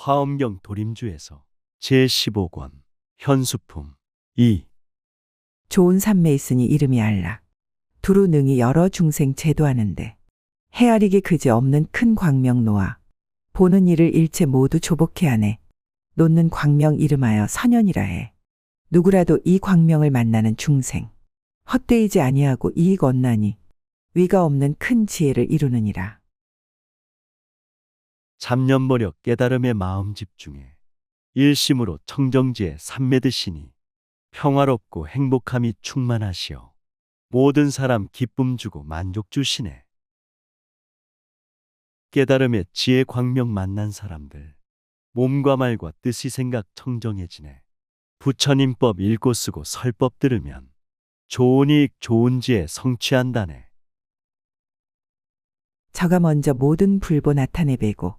화엄경 도림주에서 제15권 현수품 2. 좋은 산매 있으니 이름이 알라. 두루 능히 여러 중생 제도하는데 헤아리기 그지없는 큰 광명 놓아 보는 이를 일체 모두 조복해 하네. 놓는 광명 이름하여 선연이라 해. 누구라도 이 광명을 만나는 중생 헛되이지 아니하고 이익 얻나니 위가 없는 큰 지혜를 이루느니라. 잡념버려 깨달음의 마음 집중해 일심으로 청정지에 산매드시니 평화롭고 행복함이 충만하시어 모든 사람 기쁨 주고 만족 주시네. 깨달음의 지혜 광명 만난 사람들 몸과 말과 뜻이 생각 청정해지네. 부처님법 읽고 쓰고 설법 들으면 좋은 이익 좋은 지혜 성취한다네. 저가 먼저 모든 불보 나타내배고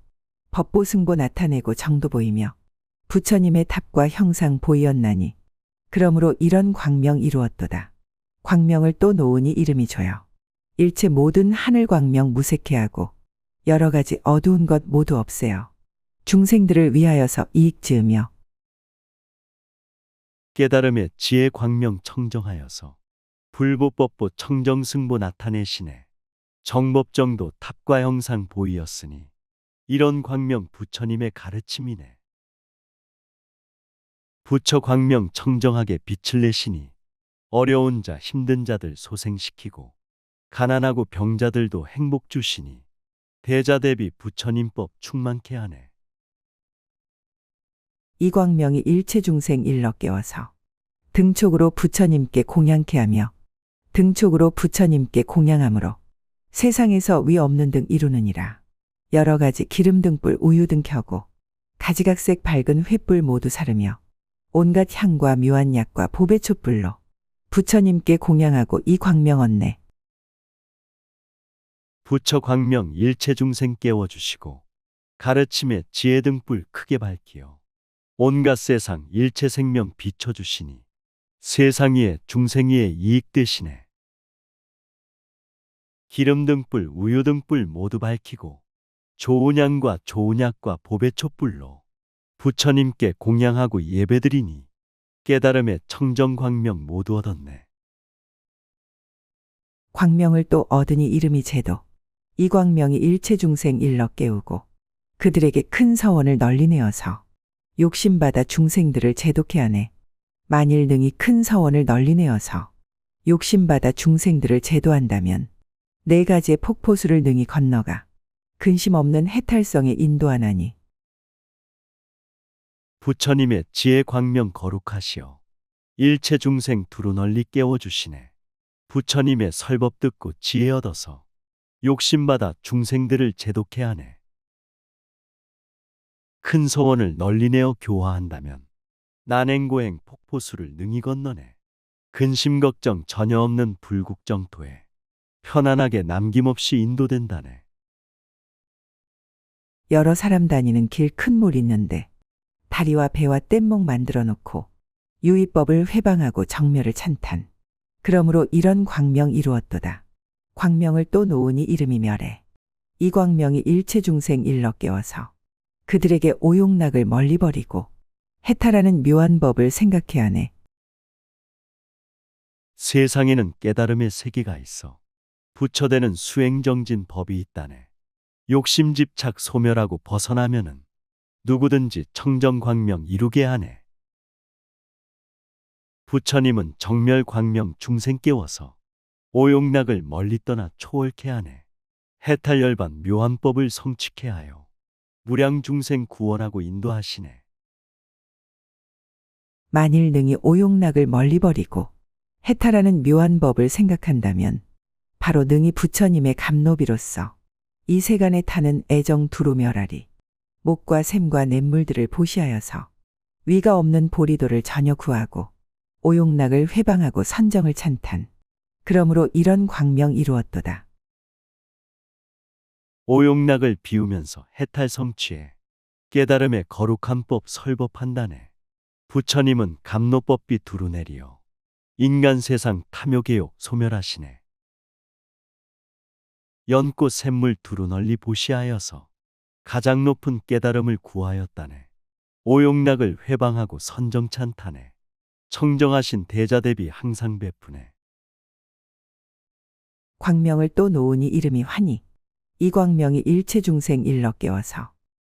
법보 승보 나타내고 정도 보이며 부처님의 탑과 형상 보이었나니 그러므로 이런 광명 이루었도다. 광명을 또 놓으니 이름이 줘요. 일체 모든 하늘 광명 무색해 하고 여러 가지 어두운 것 모두 없애요. 중생들을 위하여서 이익 지으며 깨달음의 지혜 광명 청정하여서 불보법보 청정승보 나타내시네. 정법정도 탑과 형상 보이었으니 이런 광명 부처님의 가르침이네. 부처 광명 청정하게 빛을 내시니 어려운 자 힘든 자들 소생시키고 가난하고 병자들도 행복 주시니 대자 대비 부처님법 충만케 하네. 이 광명이 일체 중생 일러 깨워서 등촉으로 부처님께 공양케 하며 등촉으로 부처님께 공양함으로 세상에서 위 없는 등 이루느니라. 여러 가지 기름 등불 우유 등 켜고 가지각색 밝은 횃불 모두 사르며 온갖 향과 묘한 약과 보배 촛불로 부처님께 공양하고 이 광명 얻네. 부처 광명 일체 중생 깨워주시고 가르침에 지혜 등불 크게 밝히어 온갖 세상 일체 생명 비춰주시니 세상 위에 중생 위에 이익 되시네. 기름 등불 우유 등불 모두 밝히고 좋은 향과 좋은 약과 보배 촛불로 부처님께 공양하고 예배드리니 깨달음의 청정 광명 모두 얻었네. 광명을 또 얻으니 이름이 제도. 이 광명이 일체 중생 일러 깨우고 그들에게 큰 서원을 널리 내어서 욕심받아 중생들을 제독해 하네. 만일 능히 큰 서원을 널리 내어서 욕심받아 중생들을 제도한다면 네 가지의 폭포수를 능히 건너가 근심 없는 해탈성에 인도하나니 부처님의 지혜 광명 거룩하시어 일체 중생 두루 널리 깨워주시네. 부처님의 설법 듣고 지혜 얻어서 욕심받아 중생들을 제독해 하네. 큰 소원을 널리 내어 교화한다면 난행고행 폭포수를 능히 건너네. 근심 걱정 전혀 없는 불국정토에 편안하게 남김없이 인도된다네. 여러 사람 다니는 길 큰 물 있는데 다리와 배와 뗏목 만들어 놓고 유의법을 회방하고 정멸을 찬탄. 그러므로 이런 광명 이루었도다. 광명을 또 놓으니 이름이 멸해. 이 광명이 일체 중생 일러 깨워서 그들에게 오욕락을 멀리 버리고 해탈하는 묘한 법을 생각해 하네. 세상에는 깨달음의 세계가 있어 부처되는 수행정진 법이 있다네. 욕심 집착 소멸하고 벗어나면은 누구든지 청정광명 이루게 하네. 부처님은 정멸광명 중생 깨워서 오욕락을 멀리 떠나 초월케 하네. 해탈열반 묘한 법을 성취케 하여 무량 중생 구원하고 인도하시네. 만일 능히 오욕락을 멀리 버리고 해탈하는 묘한 법을 생각한다면 바로 능히 부처님의 감노비로서 이 세간에 타는 애정 두루 멸하리. 목과 샘과 냇물들을 보시하여서 위가 없는 보리도를 전혀 구하고 오욕락을 회방하고 선정을 찬탄. 그러므로 이런 광명 이루었도다. 오욕락을 비우면서 해탈 성취해 깨달음의 거룩한 법 설법한다네. 부처님은 감노법비 두루 내리어 인간 세상 탐욕개욕 소멸하시네. 연꽃 샘물 두루 널리 보시하여서 가장 높은 깨달음을 구하였다네. 오용락을 회방하고 선정찬탄해. 청정하신 대자 대비 항상 베푸네. 광명을 또 놓으니 이름이 환희. 이 광명이 일체 중생 일러 깨워서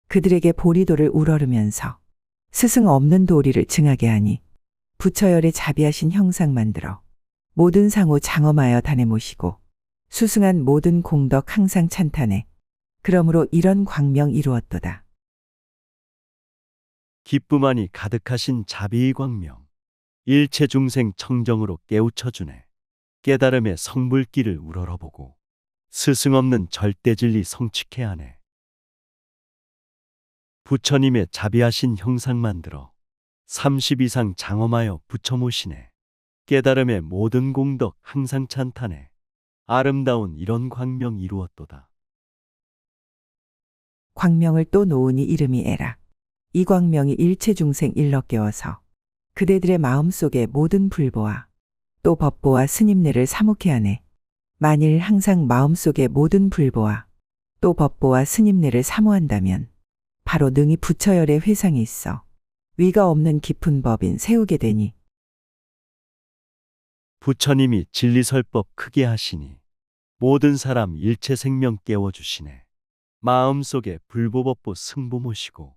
그들에게 보리도를 우러르면서 스승 없는 도리를 증하게 하니 부처열의 자비하신 형상 만들어 모든 상호 장엄하여 단에 모시고 수승한 모든 공덕 항상 찬탄해. 그러므로 이런 광명 이루었도다. 기쁨하니 가득하신 자비의 광명. 일체 중생 청정으로 깨우쳐주네. 깨달음의 성불길을 우러러보고 스승 없는 절대 진리 성취케 하네. 부처님의 자비하신 형상 만들어 30 이상 장엄하여 부처 모시네. 깨달음의 모든 공덕 항상 찬탄해. 아름다운 이런 광명 이루었도다. 광명을 또 놓으니 이름이 애락. 이 광명이 일체 중생 일러 깨워서 그대들의 마음속에 모든 불보와 또 법보와 스님네를 사목해 하네. 만일 항상 마음속에 모든 불보와 또 법보와 스님네를 사모한다면 바로 능히 부처열의 회상이 있어 위가 없는 깊은 법인 세우게 되니 부처님이 진리설법 크게 하시니 모든 사람 일체 생명 깨워주시네. 마음속에 불보법보 승보 모시고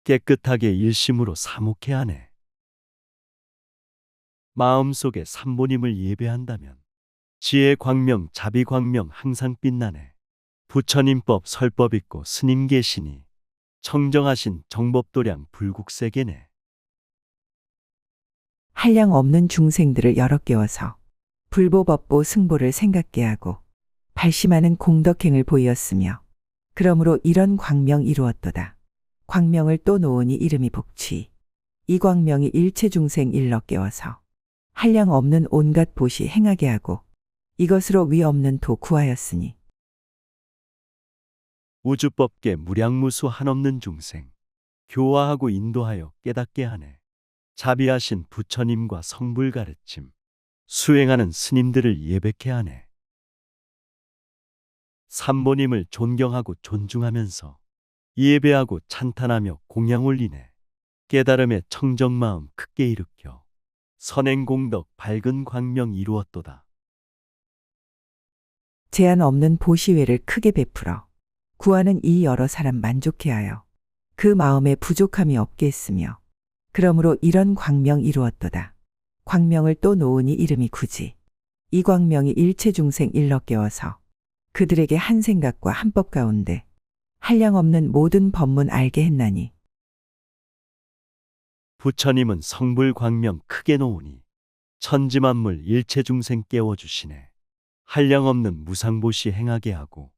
깨끗하게 일심으로 사목해 하네. 마음속에 삼보님을 예배한다면 지혜 광명 자비 광명 항상 빛나네. 부처님법 설법 있고 스님 계시니 청정하신 정법도량 불국세계네. 한량 없는 중생들을 여러 깨워서 불보법보 승보를 생각게 하고 발심하는 공덕행을 보이었으며 그러므로 이런 광명 이루었도다. 광명을 또 놓으니 이름이 복취. 이 광명이 일체 중생 일러 깨워서 한량 없는 온갖 보시 행하게 하고 이것으로 위 없는 도 구하였으니 우주법계 무량무수 한없는 중생 교화하고 인도하여 깨닫게 하네. 자비하신 부처님과 성불 가르침 수행하는 스님들을 예백해 하네. 삼보님을 존경하고 존중하면서 예배하고 찬탄하며 공양 올리네. 깨달음의 청정마음 크게 일으켜 선행공덕 밝은 광명 이루었도다. 제한 없는 보시회를 크게 베풀어 구하는 이 여러 사람 만족해 하여 그 마음에 부족함이 없게 했으며 그러므로 이런 광명 이루었도다. 광명을 또 놓으니 이름이 구지. 이 광명이 일체 중생 일러 깨워서 그들에게 한 생각과 한 법 가운데 한량 없는 모든 법문 알게 했나니 부처님은 성불 광명 크게 놓으니 천지만물 일체 중생 깨워주시네. 한량 없는 무상보시 행하게 하고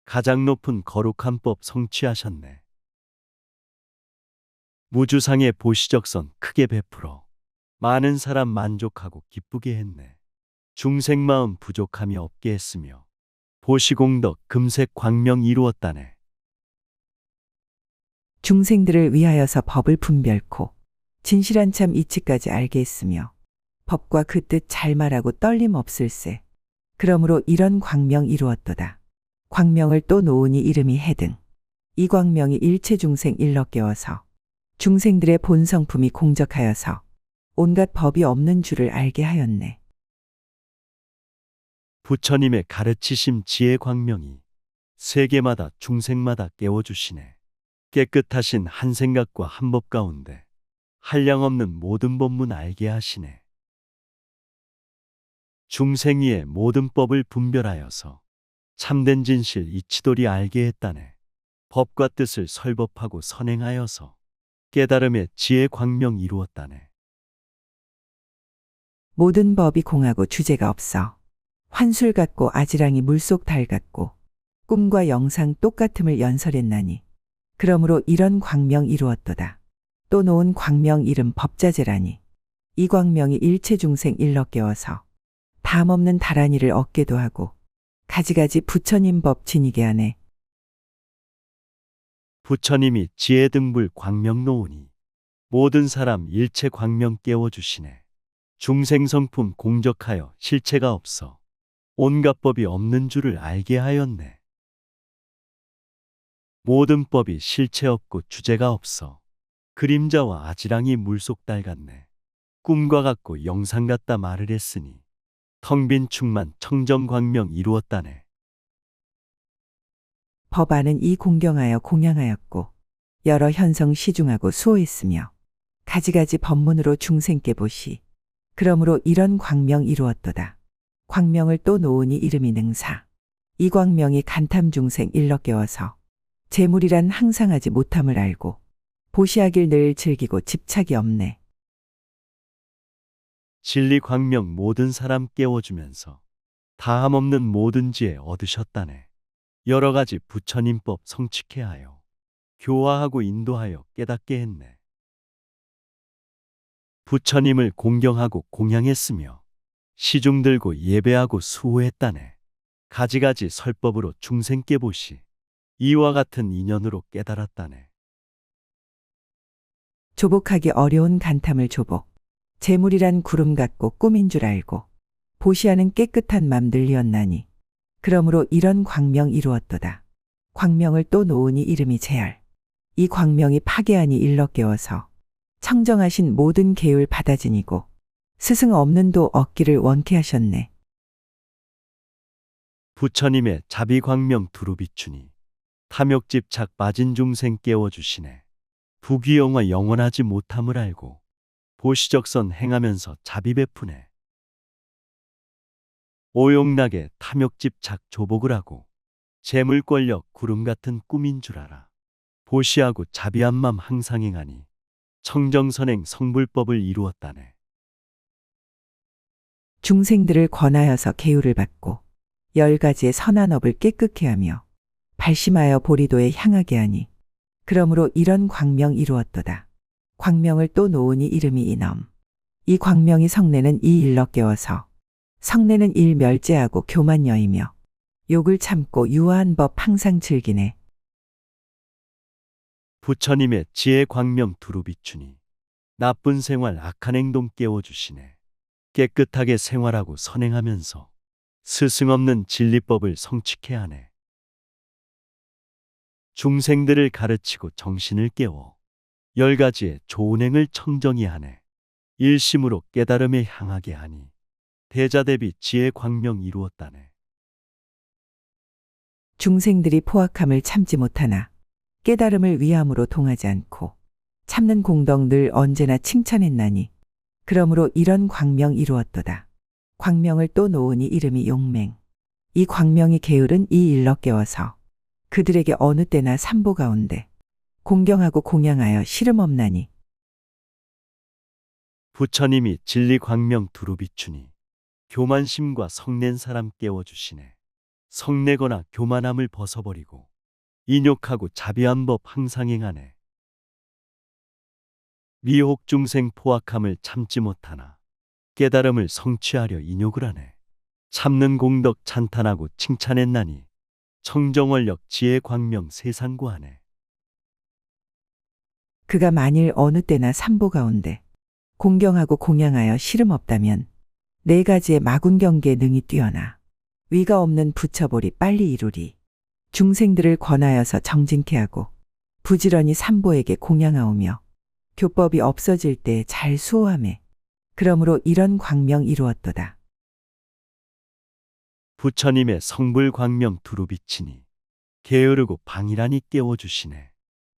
가장 높은 거룩한 법 성취하셨네. 무주상의 보시적선 크게 베풀어 많은 사람 만족하고 기쁘게 했네. 중생 마음 부족함이 없게 했으며 보시공덕 금색 광명 이루었다네. 중생들을 위하여서 법을 분별코 진실한 참 이치까지 알게 했으며 법과 그 뜻 잘 말하고 떨림 없을세. 그러므로 이런 광명 이루었도다. 광명을 또 놓으니 이름이 해등. 이 광명이 일체 중생 일러 깨워서 중생들의 본성품이 공적하여서 온갖 법이 없는 줄을 알게 하였네. 부처님의 가르치심 지혜 광명이 세계마다 중생마다 깨워주시네. 깨끗하신 한 생각과 한 법 가운데 한량 없는 모든 법문 알게 하시네. 중생 위의 모든 법을 분별하여서 참된 진실 이치도리 알게 했다네. 법과 뜻을 설법하고 선행하여서 깨달음의 지혜 광명 이루었다네. 모든 법이 공하고 주제가 없어 환술 같고 아지랑이 물속 달 같고 꿈과 영상 똑같음을 연설했나니 그러므로 이런 광명 이루었도다. 또 놓은 광명 이름 법자재라니 이 광명이 일체 중생 일러 깨워서 담없는 다란이를 얻게도 하고 가지가지 부처님 법 지니게 하네. 부처님이 지혜 등불 광명 놓으니 모든 사람 일체 광명 깨워주시네. 중생 성품 공적하여 실체가 없어 온갖 법이 없는 줄을 알게 하였네. 모든 법이 실체 없고 주제가 없어. 그림자와 아지랑이 물속달 같네. 꿈과 같고 영상 같다 말을 했으니 텅 빈 충만 청정광명 이루었다네. 법안은 이 공경하여 공양하였고 여러 현성 시중하고 수호했으며 가지가지 법문으로 중생께 보시. 그러므로 이런 광명 이루었도다. 광명을 또 놓으니 이름이 능사. 이 광명이 간탐 중생 일러 깨워서 재물이란 항상 하지 못함을 알고 보시하길 늘 즐기고 집착이 없네. 진리 광명 모든 사람 깨워주면서 다함 없는 모든 지혜 얻으셨다네. 여러 가지 부처님법 성취케 하여 교화하고 인도하여 깨닫게 했네. 부처님을 공경하고 공양했으며 시중 들고 예배하고 수호했다네. 가지가지 설법으로 중생께 보시. 이와 같은 인연으로 깨달았다네. 조복하기 어려운 간탐을 조복. 재물이란 구름 같고 꿈인 줄 알고 보시하는 깨끗한 맘 늘리었나니 그러므로 이런 광명 이루었도다. 광명을 또 놓으니 이름이 재열. 이 광명이 파괴하니 일러 깨워서 청정하신 모든 계율 받아지니고 스승 없는 도 얻기를 원케 하셨네. 부처님의 자비광명 두루 비추니 탐욕집착 빠진 중생 깨워주시네. 부귀영화 영원하지 못함을 알고 보시적선 행하면서 자비 베푸네. 오용락에 탐욕집착 조복을 하고 재물권력 구름 같은 꿈인 줄 알아. 보시하고 자비한 맘 항상 행하니 청정선행 성불법을 이루었다네. 중생들을 권하여서 계율을 받고 10가지의 선한 업을 깨끗게 하며 발심하여 보리도에 향하게 하니 그러므로 이런 광명 이루었도다. 광명을 또 놓으니 이름이 이넘. 이 광명이 성내는 이 일러 깨워서 성내는 일 멸제하고 교만여이며 욕을 참고 유아한 법 항상 즐기네. 부처님의 지혜 광명 두루 비추니 나쁜 생활 악한 행동 깨워주시네. 깨끗하게 생활하고 선행하면서 스승 없는 진리법을 성취케 하네. 중생들을 가르치고 정신을 깨워 10가지의 좋은 행을 청정히 하네. 일심으로 깨달음에 향하게 하니 대자대비 지혜 광명 이루었다네. 중생들이 포악함을 참지 못하나 깨달음을 위함으로 동하지 않고 참는 공덕 늘 언제나 칭찬했나니 그러므로 이런 광명 이루었도다. 광명을 또 놓으니 이름이 용맹. 이 광명이 게으른 이 일러 깨워서 그들에게 어느 때나 삼보 가운데 공경하고 공양하여 시름 없나니. 부처님이 진리 광명 두루 비추니 교만심과 성낸 사람 깨워주시네. 성내거나 교만함을 벗어버리고 인욕하고 자비한 법 항상 행하네. 미혹 중생 포악함을 참지 못하나 깨달음을 성취하려 인욕을 하네. 참는 공덕 찬탄하고 칭찬했나니 청정원력 지혜 광명 세상구하네. 그가 만일 어느 때나 삼보 가운데 공경하고 공양하여 시름 없다면 4가지의 마군경계에 능히 뛰어나 위가 없는 부처보리 빨리 이루리. 중생들을 권하여서 정진케 하고 부지런히 삼보에게 공양하오며 교법이 없어질 때 잘 수호하매 그러므로 이런 광명 이루었도다. 부처님의 성불 광명 두루 비치니 게으르고 방일하니 깨워주시네.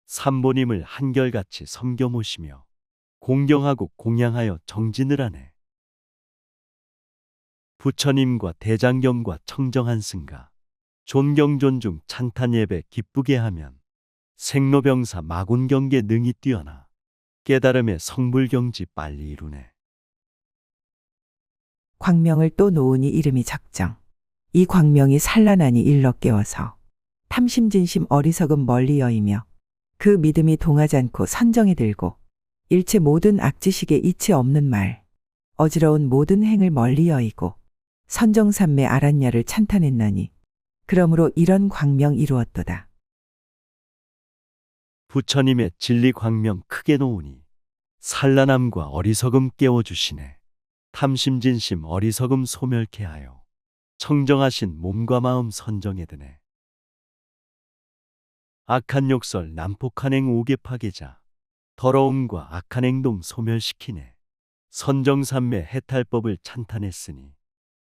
삼보님을 한결같이 섬겨 모시며 공경하고 공양하여 정진을 하네. 부처님과 대장경과 청정한 승가 존경 존중 찬탄 예배 기쁘게 하면 생로병사 마군경계 능히 뛰어나 깨달음의 성불경지 빨리 이루네. 광명을 또 놓으니 이름이 적정. 이 광명이 산란하니 일러 깨워서 탐심진심 어리석음 멀리 여이며 그 믿음이 동하지 않고 선정에 들고 일체 모든 악지식에 이치 없는 말 어지러운 모든 행을 멀리 여이고 선정삼매 아란야를 찬탄했나니 그러므로 이런 광명 이루었도다. 부처님의 진리 광명 크게 놓으니 산란함과 어리석음 깨워주시네. 탐심진심 어리석음 소멸케 하여 청정하신 몸과 마음 선정에 드네. 악한 욕설 난폭한 행 오개 파괴자. 더러움과 악한 행동 소멸시키네. 선정산매 해탈법을 찬탄했으니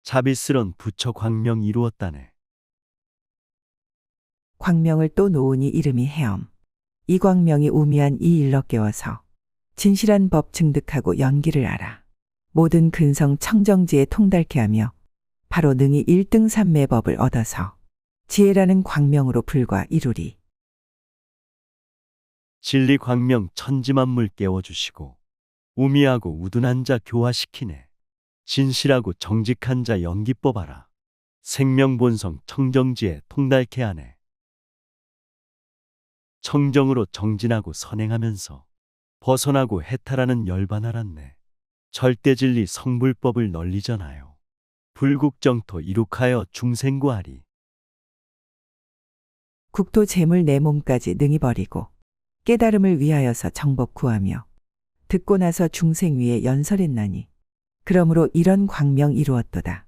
자비스런 부처 광명 이루었다네. 광명을 또 놓으니 이름이 해엄. 이 광명이 우미한 이 일러 깨워서 진실한 법 증득하고 연기를 알아. 모든 근성 청정지에 통달케 하며 바로 능히 1등 삼매법을 얻어서 지혜라는 광명으로 불과 이루리. 진리 광명 천지만물 깨워주시고 우미하고 우둔한 자 교화시키네. 진실하고 정직한 자 연기법 알아. 생명본성 청정지에 통달케 하네. 청정으로 정진하고 선행하면서 벗어나고 해탈하는 열반 알았네. 절대진리 성불법을 널리 전하여 불국정토 이룩하여 중생구하리. 국토 재물 내 몸까지 능히 버리고 깨달음을 위하여서 정법 구하며 듣고 나서 중생 위에 연설했나니 그러므로 이런 광명 이루었도다.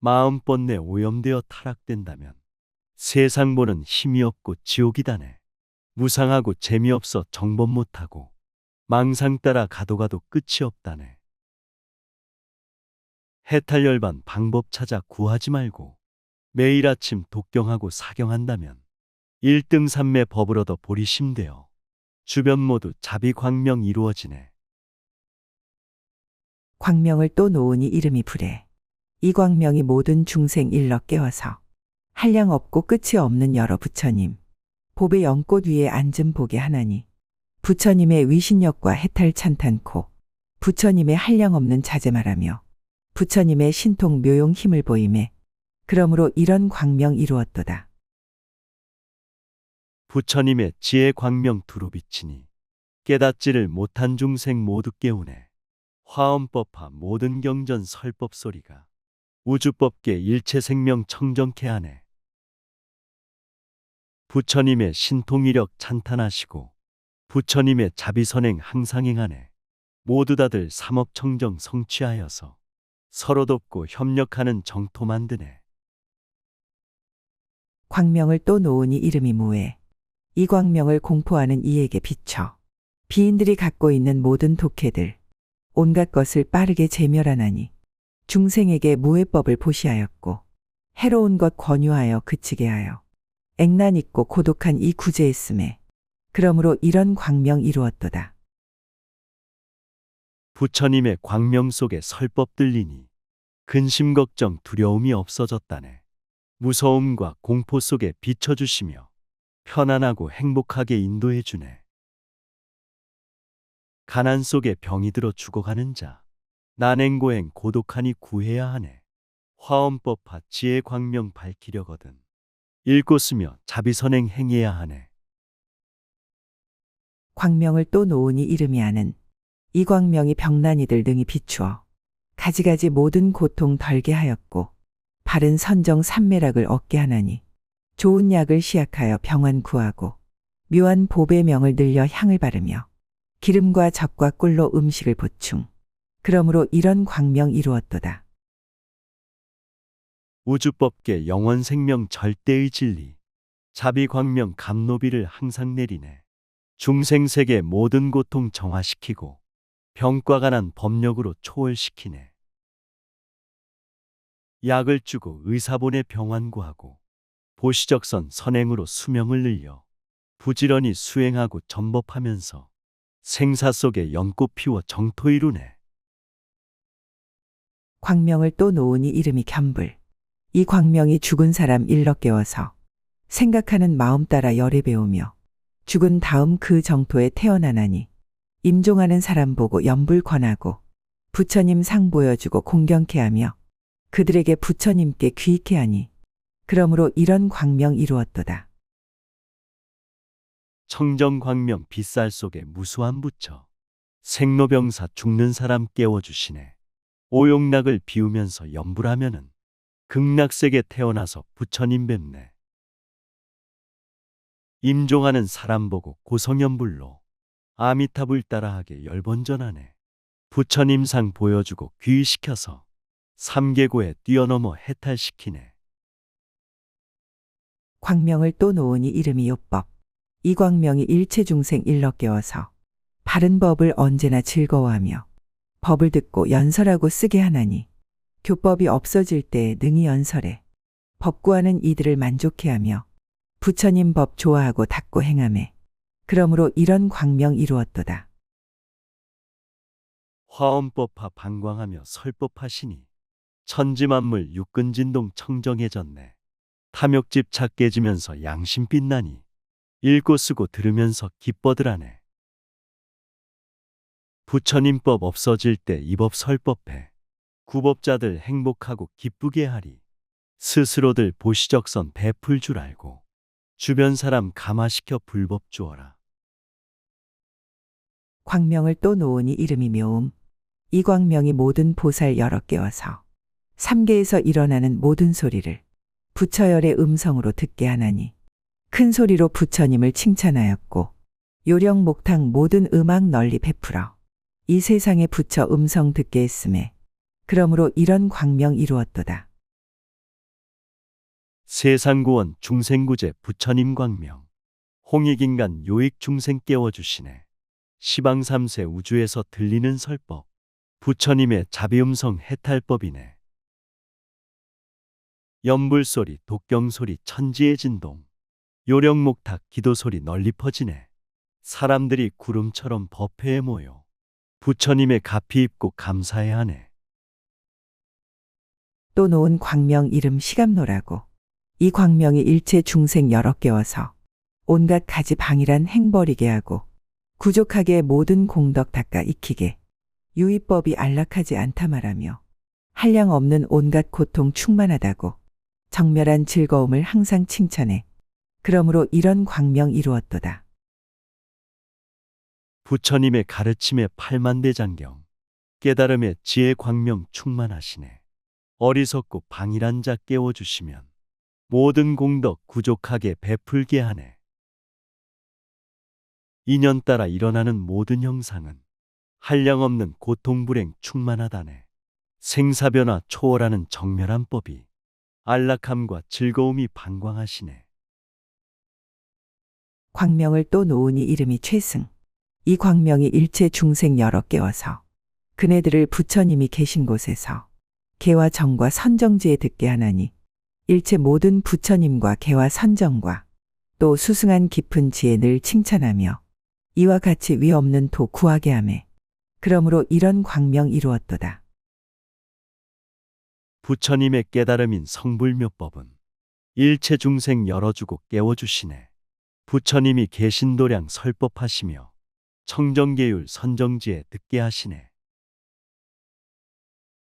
마음 뻔내 오염되어 타락된다면 세상 보는 힘이 없고 지옥이다네. 무상하고 재미없어 정법 못하고 망상 따라 가도 끝이 없다네. 해탈열반 방법 찾아 구하지 말고 매일 아침 독경하고 사경한다면 1등 삼매 법을 얻어 보리심되어 주변 모두 자비광명 이루어지네. 광명을 또 놓으니 이름이 불에. 이 광명이 모든 중생 일러 깨워서 한량 없고 끝이 없는 여러 부처님. 법의 연꽃 위에 앉은 복의 하나니 부처님의 위신력과 해탈 찬탄코 부처님의 한량 없는 자제 말하며 부처님의 신통 묘용 힘을 보임에 그러므로 이런 광명 이루었도다. 부처님의 지혜 광명 두루 비치니 깨닫지를 못한 중생 모두 깨우네. 화엄법화 모든 경전 설법 소리가 우주법계 일체 생명 청정케 하네. 부처님의 신통이력 찬탄하시고 부처님의 자비선행 항상 행하네. 모두 다들 삼업청정 성취하여서 서로 돕고 협력하는 정토 만드네. 광명을 또 놓으니 이름이 무에. 이 광명을 공포하는 이에게 비춰 비인들이 갖고 있는 모든 독해들 온갖 것을 빠르게 제멸하나니 중생에게 무해법을 보시하였고 해로운 것 권유하여 그치게 하여 액난 있고 고독한 이 구제했음에 그러므로 이런 광명 이루었도다. 부처님의 광명 속에 설법 들리니 근심 걱정 두려움이 없어졌다네. 무서움과 공포 속에 비춰주시며 편안하고 행복하게 인도해 주네. 가난 속에 병이 들어 죽어가는 자 난행고행 고독하니 구해야 하네. 화엄법화 지혜 광명 밝히려거든 읽고 쓰며 자비선행 행해야 하네. 광명을 또 놓으니 이름이 아는 이 광명이 병난이들 등이 비추어 가지가지 모든 고통 덜게 하였고 바른 선정 삼매락을 얻게 하나니 좋은 약을 시약하여 병환 구하고 묘한 보배 명을 늘려 향을 바르며 기름과 젖과 꿀로 음식을 보충 그러므로 이런 광명 이루었도다. 우주법계 영원생명 절대의 진리 자비광명 감노비를 항상 내리네. 중생세계 모든 고통 정화시키고 병과 가난 법력으로 초월시키네. 약을 주고 의사 보내 병환 구하고 보시적선 선행으로 수명을 늘려 부지런히 수행하고 전법하면서 생사 속에 연꽃 피워 정토 이루네. 광명을 또 놓으니 이름이 겸불. 이 광명이 죽은 사람 일러 깨워서 생각하는 마음 따라 열에 배우며 죽은 다음 그 정토에 태어나나니 임종하는 사람 보고 연불 권하고 부처님 상 보여주고 공경케 하며 그들에게 부처님께 귀익케 하니 그러므로 이런 광명 이루었도다. 청정광명 빗살 속에 무수한 부처 생로병사 죽는 사람 깨워주시네. 오용락을 비우면서 연불하면은 극락세계 태어나서 부처님 뵙네. 임종하는 사람 보고 고성연불로 아미타불 따라하게 열번전하네. 부처님 상 보여주고 귀의시켜서 삼계고에 뛰어넘어 해탈시키네. 광명을 또 놓으니 이름이 요법. 이 광명이 일체중생 일러 깨워서 바른 법을 언제나 즐거워하며 법을 듣고 연설하고 쓰게 하나니 교법이 없어질 때에 능히 연설해 법 구하는 이들을 만족해 하며 부처님 법 좋아하고 닦고 행하매 그러므로 이런 광명 이루었도다. 화엄법화 방광하며 설법하시니 천지만물 육근진동 청정해졌네. 탐욕집착 깨지면서 양심 빛나니 읽고 쓰고 들으면서 기뻐들하네. 부처님법 없어질 때 이 법 설법해 구법자들 행복하고 기쁘게 하리. 스스로들 보시적선 베풀 줄 알고 주변 사람 감화시켜 불법 주어라. 광명을 또 놓으니 이름이 묘음. 이 광명이 모든 보살 여러 깨워서 삼계에서 일어나는 모든 소리를 부처열의 음성으로 듣게 하나니 큰 소리로 부처님을 칭찬하였고 요령 목탁 모든 음악 널리 베풀어 이 세상에 부처 음성 듣게 했음에 그러므로 이런 광명 이루었도다. 세상구원 중생구제 부처님 광명 홍익인간 요익 중생 깨워주시네. 시방삼세 우주에서 들리는 설법 부처님의 자비음성 해탈법이네. 연불소리 독경소리 천지의 진동 요령목탁 기도소리 널리 퍼지네. 사람들이 구름처럼 법회에 모여 부처님의 가피 입고 감사해야 하네. 또 놓은 광명 이름 시감노라고 이 광명이 일체 중생 여러 깨워서 온갖 가지 방일한 행버리게 하고 구족하게 모든 공덕 닦아 익히게 유의법이 안락하지 않다 말하며 한량 없는 온갖 고통 충만하다고 정멸한 즐거움을 항상 칭찬해 그러므로 이런 광명 이루었도다. 부처님의 가르침의 팔만대장경 깨달음의 지혜 광명 충만하시네. 어리석고 방일한 자 깨워주시면 모든 공덕 구족하게 베풀게 하네. 인연 따라 일어나는 모든 형상은 한량없는 고통불행 충만하다네. 생사변화 초월하는 정멸한 법이 안락함과 즐거움이 방광하시네. 광명을 또 놓으니 이름이 최승. 이 광명이 일체 중생 여러 깨워서 그네들을 부처님이 계신 곳에서 개와 정과 선정지에 듣게 하나니 일체 모든 부처님과 개와 선정과 또 수승한 깊은 지혜 늘 칭찬하며 이와 같이 위 없는 도 구하게 하매 그러므로 이런 광명 이루었도다. 부처님의 깨달음인 성불묘법은 일체 중생 열어주고 깨워주시네. 부처님이 계신 도량 설법하시며 청정계율 선정지에 듣게 하시네.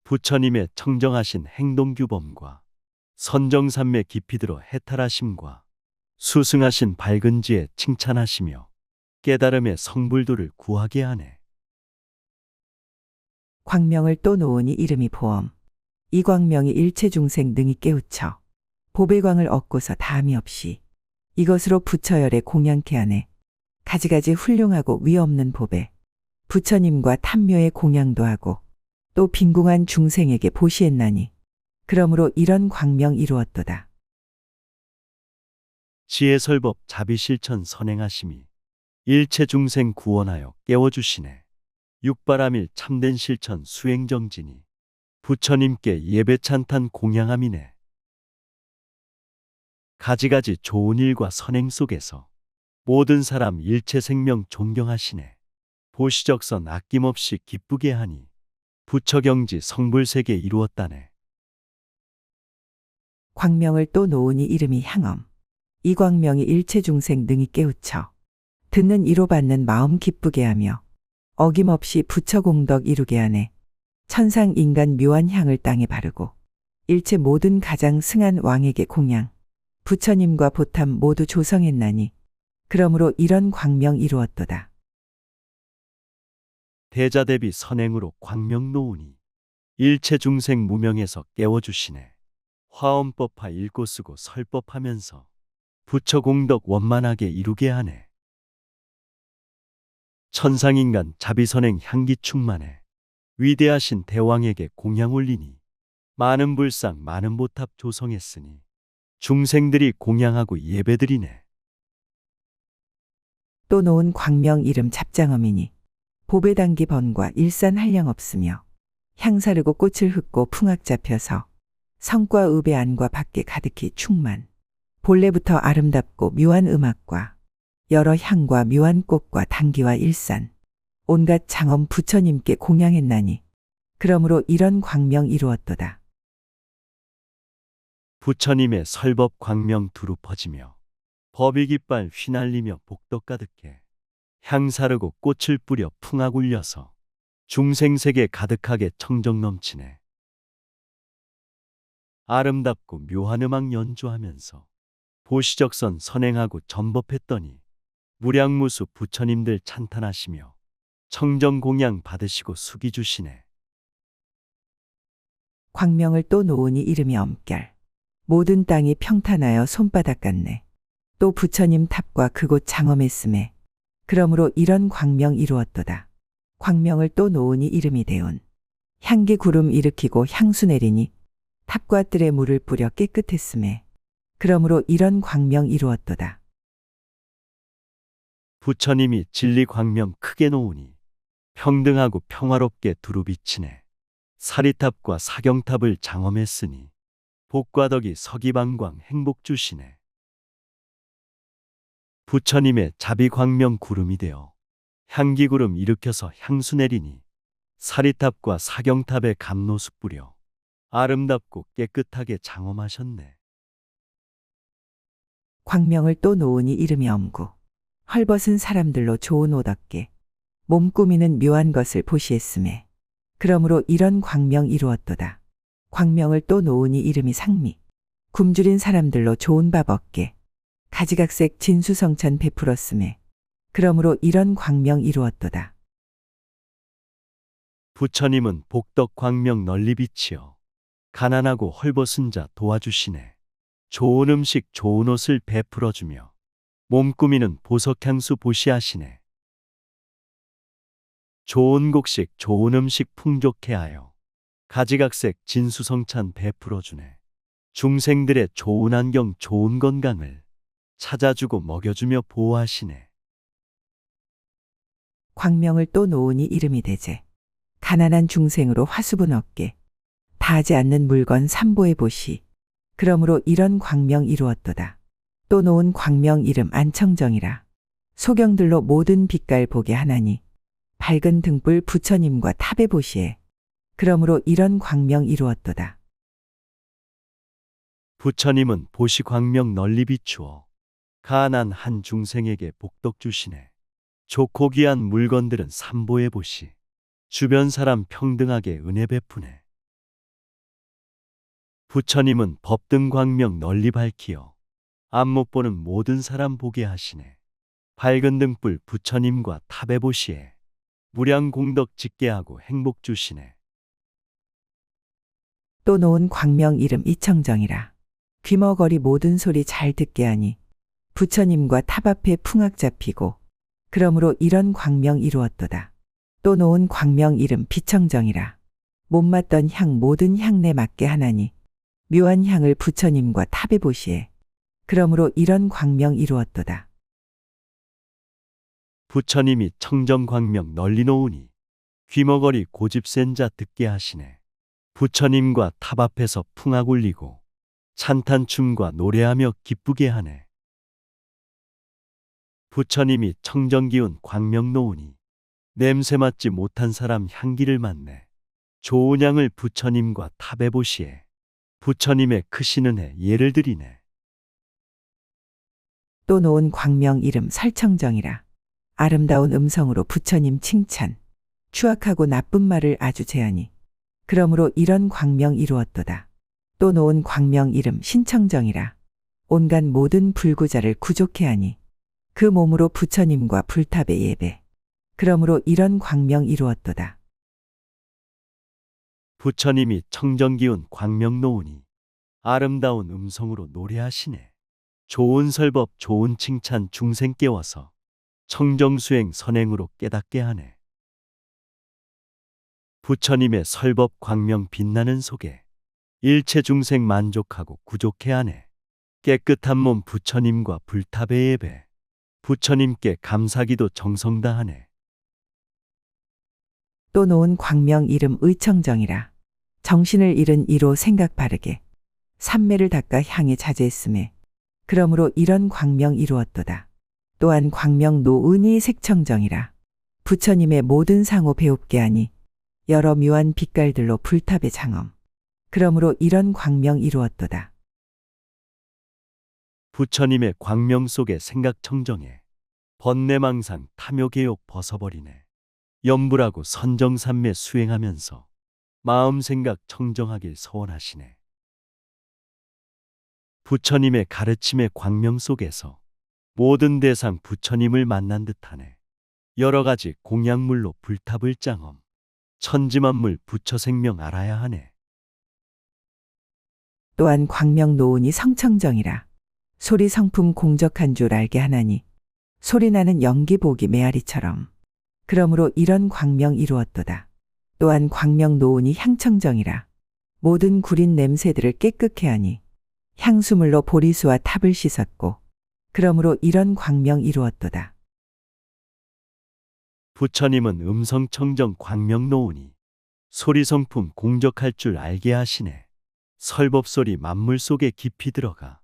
부처님의 청정하신 행동규범과 선정산매 깊이 들어 해탈하심과 수승하신 밝은 지에 칭찬하시며 깨달음의 성불도를 구하게 하네. 광명을 또 놓으니 이름이 보엄. 이 광명이 일체 중생 능히 깨우쳐 보배광을 얻고서 다함이 없이 이것으로 부처열에 공양케 하네. 가지가지 훌륭하고 위없는 보배 부처님과 탐묘의 공양도 하고 또 빈궁한 중생에게 보시했나니 그러므로 이런 광명 이루었도다. 지혜설법 자비실천 선행하심이 일체 중생 구원하여 깨워주시네. 육바라밀 참된 실천 수행정진이 부처님께 예배찬탄 공양함이네. 가지가지 좋은 일과 선행 속에서 모든 사람 일체 생명 존경하시네. 보시적선 아낌없이 기쁘게 하니 부처경지 성불세계 이루었다네. 광명을 또 놓으니 이름이 향엄. 이 광명이 일체 중생 능히 깨우쳐 듣는 이로 받는 마음 기쁘게 하며 어김없이 부처 공덕 이루게 하네. 천상 인간 묘한 향을 땅에 바르고 일체 모든 가장 승한 왕에게 공양 부처님과 보탐 모두 조성했나니 그러므로 이런 광명 이루었도다. 대자대비 선행으로 광명 놓으니 일체 중생 무명에서 깨워주시네. 화엄법화 읽고 쓰고 설법하면서 부처 공덕 원만하게 이루게 하네. 천상인간 자비선행 향기 충만해 위대하신 대왕에게 공양 올리니 많은 불상 많은 보탑 조성했으니 중생들이 공양하고 예배드리네. 또 놓은 광명 이름 잡장어미니 보배당기 번과 일산 한량 없으며 향사르고 꽃을 흙고 풍악 잡혀서 성과 읍의 안과 밖에 가득히 충만 본래부터 아름답고 묘한 음악과 여러 향과 묘한 꽃과 당기와 일산 온갖 장엄 부처님께 공양했나니 그러므로 이런 광명 이루었도다. 부처님의 설법 광명 두루 퍼지며 법이 깃발 휘날리며 복덕 가득해 향사르고 꽃을 뿌려 풍악 울려서 중생세계 가득하게 청정 넘치네. 아름답고 묘한 음악 연주하면서 보시적선 선행하고 전법했더니 무량무수 부처님들 찬탄하시며 청정 공양 받으시고 수기 주시네. 광명을 또 놓으니 이름이 엄결 모든 땅이 평탄하여 손바닥 같네. 또 부처님 탑과 그곳 장엄했음에 그러므로 이런 광명 이루었도다. 광명을 또 놓으니 이름이 대온 향기 구름 일으키고 향수 내리니 탑과 뜰에 물을 뿌려 깨끗했음에 그러므로 이런 광명 이루었도다. 부처님이 진리 광명 크게 놓으니 평등하고 평화롭게 두루 비치네. 사리탑과 사경탑을 장엄했으니 복과 덕이 서기방광 행복 주시네. 부처님의 자비 광명 구름이 되어 향기 구름 일으켜서 향수 내리니 사리탑과 사경탑에 감로수 뿌려 아름답고 깨끗하게 장엄하셨네. 광명을 또 놓으니 이름이 엄구 헐벗은 사람들로 좋은 옷 얻게 몸 꾸미는 묘한 것을 보시했음에 그러므로 이런 광명 이루었도다. 광명을 또 놓으니 이름이 상미 굶주린 사람들로 좋은 밥 얻게 가지각색 진수성찬 베풀었음에 그러므로 이런 광명 이루었도다. 부처님은 복덕 광명 널리 비치어 가난하고 헐벗은 자 도와주시네. 좋은 음식 좋은 옷을 베풀어주며 몸 꾸미는 보석향수 보시하시네. 좋은 곡식 좋은 음식 풍족해 하여 가지각색 진수성찬 베풀어주네. 중생들의 좋은 안경 좋은 건강을 찾아주고 먹여주며 보호하시네. 광명을 또 놓으니 이름이 대제 가난한 중생으로 화수분 얻게 다하지 않는 물건 삼보해 보시 그러므로 이런 광명 이루었도다. 또 놓은 광명 이름 안청정이라 소경들로 모든 빛깔 보게 하나니 밝은 등불 부처님과 탑에 보시에 그러므로 이런 광명 이루었도다. 부처님은 보시 광명 널리 비추어 가난한 한 중생에게 복덕 주시네. 좋고 귀한 물건들은 삼보해 보시 주변 사람 평등하게 은혜 베푸네. 부처님은 법등 광명 널리 밝히어 앞 못 보는 모든 사람 보게 하시네. 밝은 등불 부처님과 탑에 보시에 무량 공덕 짓게 하고 행복 주시네. 또 놓은 광명 이름 이청정이라 귀머거리 모든 소리 잘 듣게 하니 부처님과 탑 앞에 풍악 잡히고 그러므로 이런 광명 이루었도다. 또 놓은 광명 이름 비청정이라 못맞던 향 모든 향내 맡게 하나니 묘한 향을 부처님과 탑에 보시에 그러므로 이런 광명 이루었도다. 부처님이 청정 광명 널리 놓으니 귀머거리 고집 센 자 듣게 하시네. 부처님과 탑 앞에서 풍악 울리고 찬탄춤과 노래하며 기쁘게 하네. 부처님이 청정 기운 광명 놓으니 냄새 맡지 못한 사람 향기를 맡네. 좋은 향을 부처님과 탑에 보시에 부처님의 크신 은혜 예를 드리네. 또 놓은 광명 이름 설청정이라 아름다운 음성으로 부처님 칭찬 추악하고 나쁜 말을 아주 제하니 그러므로 이런 광명 이루었도다. 또 놓은 광명 이름 신청정이라 온갖 모든 불구자를 구족해 하니 그 몸으로 부처님과 불탑에 예배 그러므로 이런 광명 이루었도다. 부처님이 청정 기운 광명 놓으니 아름다운 음성으로 노래하시네. 좋은 설법 좋은 칭찬 중생 깨워서 청정수행 선행으로 깨닫게 하네. 부처님의 설법 광명 빛나는 속에 일체 중생 만족하고 구족해 하네. 깨끗한 몸 부처님과 불탑의 예배. 부처님께 감사기도 정성 다하네. 또 놓은 광명 이름 의청정이라. 정신을 잃은 이로 생각 바르게. 삼매를 닦아 향에 자제했음에. 그러므로 이런 광명 이루었도다. 또한 광명 노은이 색청정이라. 부처님의 모든 상호 배웁게 하니 여러 묘한 빛깔들로 불탑의 장엄. 그러므로 이런 광명 이루었도다. 부처님의 광명 속에 생각 청정해. 번뇌망상 탐욕개욕 벗어버리네. 염불하고 선정삼매 수행하면서 마음 생각 청정하길 서원하시네. 부처님의 가르침의 광명 속에서 모든 대상 부처님을 만난 듯하네. 여러 가지 공약물로 불탑을 짱엄. 천지만물 부처 생명 알아야 하네. 또한 광명 노은이 성청정이라. 소리 성품 공적한 줄 알게 하나니 소리나는 연기보기 메아리처럼. 그러므로 이런 광명 이루었도다. 또한 광명 노은이 향청정이라. 모든 구린 냄새들을 깨끗게 하니 향수물로 보리수와 탑을 씻었고 그러므로 이런 광명 이루었도다. 부처님은 음성 청정 광명 노으니 소리 성품 공적할 줄 알게 하시네. 설법소리 만물 속에 깊이 들어가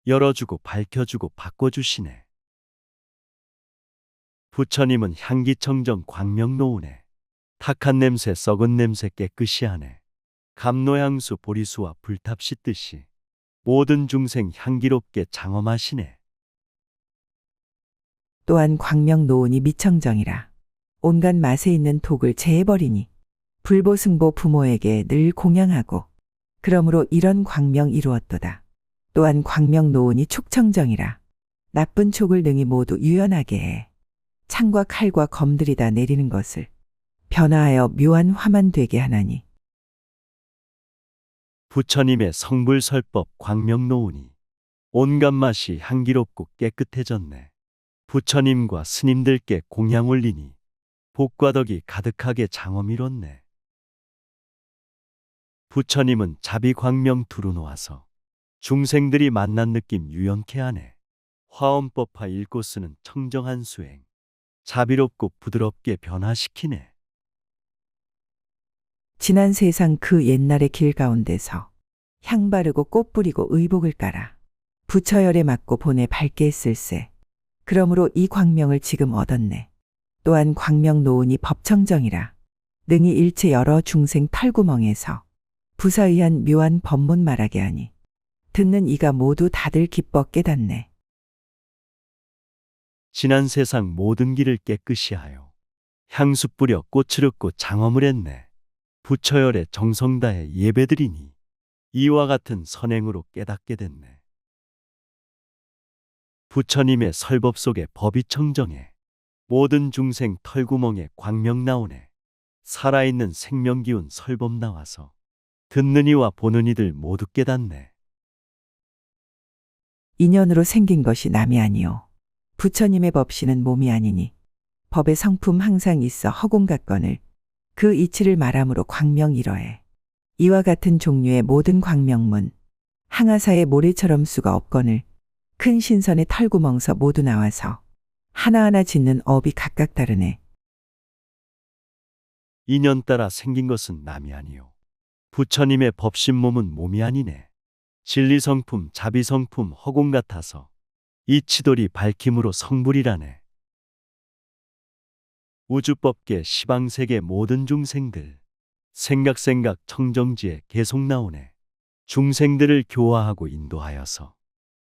열어주고 밝혀주고 바꿔주시네. 부처님은 향기 청정 광명 노으네. 탁한 냄새 썩은 냄새 깨끗이 하네. 감노향수 보리수와 불탑 씻듯이 모든 중생 향기롭게 장엄하시네. 또한 광명 노은이 미청정이라. 온갖 맛에 있는 독을 제해버리니 불보승보 부모에게 늘 공양하고 그러므로 이런 광명 이루었도다. 또한 광명 노은이 촉청정이라. 나쁜 촉을 능히 모두 유연하게 해. 창과 칼과 검들이 다 내리는 것을 변화하여 묘한 화만 되게 하나니. 부처님의 성불설법 광명 노으니 온갖 맛이 향기롭고 깨끗해졌네. 부처님과 스님들께 공양 올리니 복과 덕이 가득하게 장엄 이뤘네. 부처님은 자비 광명 두루놓아서 중생들이 만난 느낌 유연케 하네. 화엄법화 읽고 쓰는 청정한 수행. 자비롭고 부드럽게 변화시키네. 지난 세상 그 옛날의 길 가운데서 향 바르고 꽃 뿌리고 의복을 깔아 부처열에 맞고 본에 밝게 했을세. 그러므로 이 광명을 지금 얻었네. 또한 광명 노은이 법청정이라. 능히 일체 여러 중생 털구멍에서 부사의한 묘한 법문 말하게 하니 듣는 이가 모두 다들 기뻐 깨닫네. 지난 세상 모든 길을 깨끗이 하여 향수 뿌려 꽃을 얹고 장엄을 했네. 부처열에 정성 다해 예배드리니 이와 같은 선행으로 깨닫게 됐네. 부처님의 설법 속에 법이 청정해 모든 중생 털구멍에 광명 나오네. 살아있는 생명기운 설법 나와서 듣는 이와 보는 이들 모두 깨닫네. 인연으로 생긴 것이 남이 아니요 부처님의 법시는 몸이 아니니 법의 성품 항상 있어 허공 같거늘 그 이치를 말함으로 광명 이러해. 이와 같은 종류의 모든 광명문 항아사의 모래처럼 수가 없거늘 큰 신선의 털구멍서 모두 나와서 하나하나 짓는 업이 각각 다르네. 인연 따라 생긴 것은 남이 아니요 부처님의 법신 몸은 몸이 아니네. 진리성품 자비성품 허공 같아서 이치돌이 밝힘으로 성불이라네. 우주법계 시방세계 모든 중생들 생각 청정지에 계속 나오네. 중생들을 교화하고 인도하여서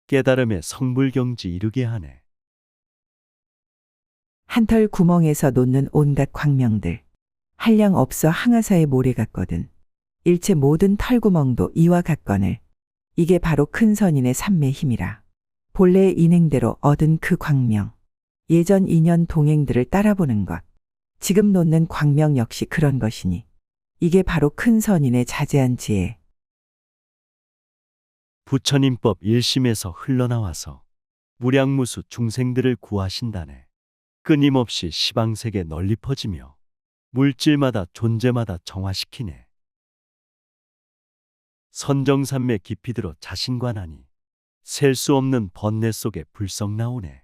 깨달음의 성불경지 이르게 하네. 한털 구멍에서 놓는 온갖 광명들 한량 없어 항아사의 모래 같거든. 일체 모든 털구멍도 이와 같거늘 이게 바로 큰 선인의 삼매 힘이라. 본래의 인행대로 얻은 그 광명 예전 인연 동행들을 따라보는 것 지금 놓는 광명 역시 그런 것이니 이게 바로 큰 선인의 자제한 지혜. 부처님법 일심에서 흘러나와서 무량무수 중생들을 구하신다네. 끊임없이 시방세계 널리 퍼지며 물질마다 존재마다 정화시키네. 선정산매 깊이 들어 자신관하니 셀 수 없는 번뇌 속에 불썩 나오네.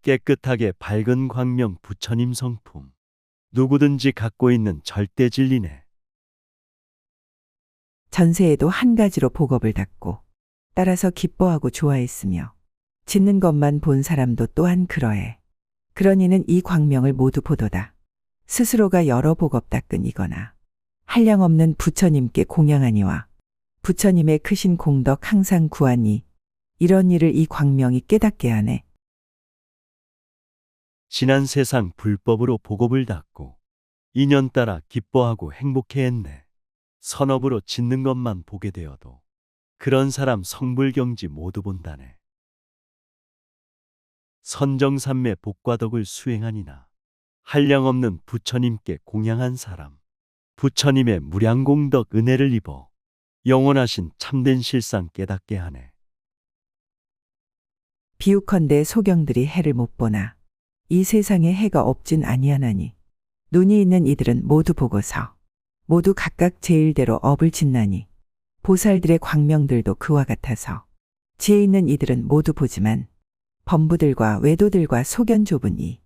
깨끗하게 밝은 광명 부처님 성품. 누구든지 갖고 있는 절대 진리네. 전세에도 한 가지로 복업을 닦고 따라서 기뻐하고 좋아했으며 짓는 것만 본 사람도 또한 그러해. 그러니는 이 광명을 모두 보도다. 스스로가 여러 복업 닦은이거나 한량없는 부처님께 공양하니와 부처님의 크신 공덕 항상 구하니 이런 일을 이 광명이 깨닫게 하네. 지난 세상 불법으로 복업을 닦고 인연 따라 기뻐하고 행복해했네. 선업으로 짓는 것만 보게 되어도 그런 사람 성불경지 모두 본다네. 선정삼매 복과 덕을 수행하니나 한량없는 부처님께 공양한 사람, 부처님의 무량공덕 은혜를 입어 영원하신 참된 실상 깨닫게 하네. 비유컨대 소경들이 해를 못 보나 이 세상에 해가 없진 아니하나니 눈이 있는 이들은 모두 보고서 모두 각각 제일대로 업을 짓나니 보살들의 광명들도 그와 같아서 지혜 있는 이들은 모두 보지만 범부들과 외도들과 소견 좁으니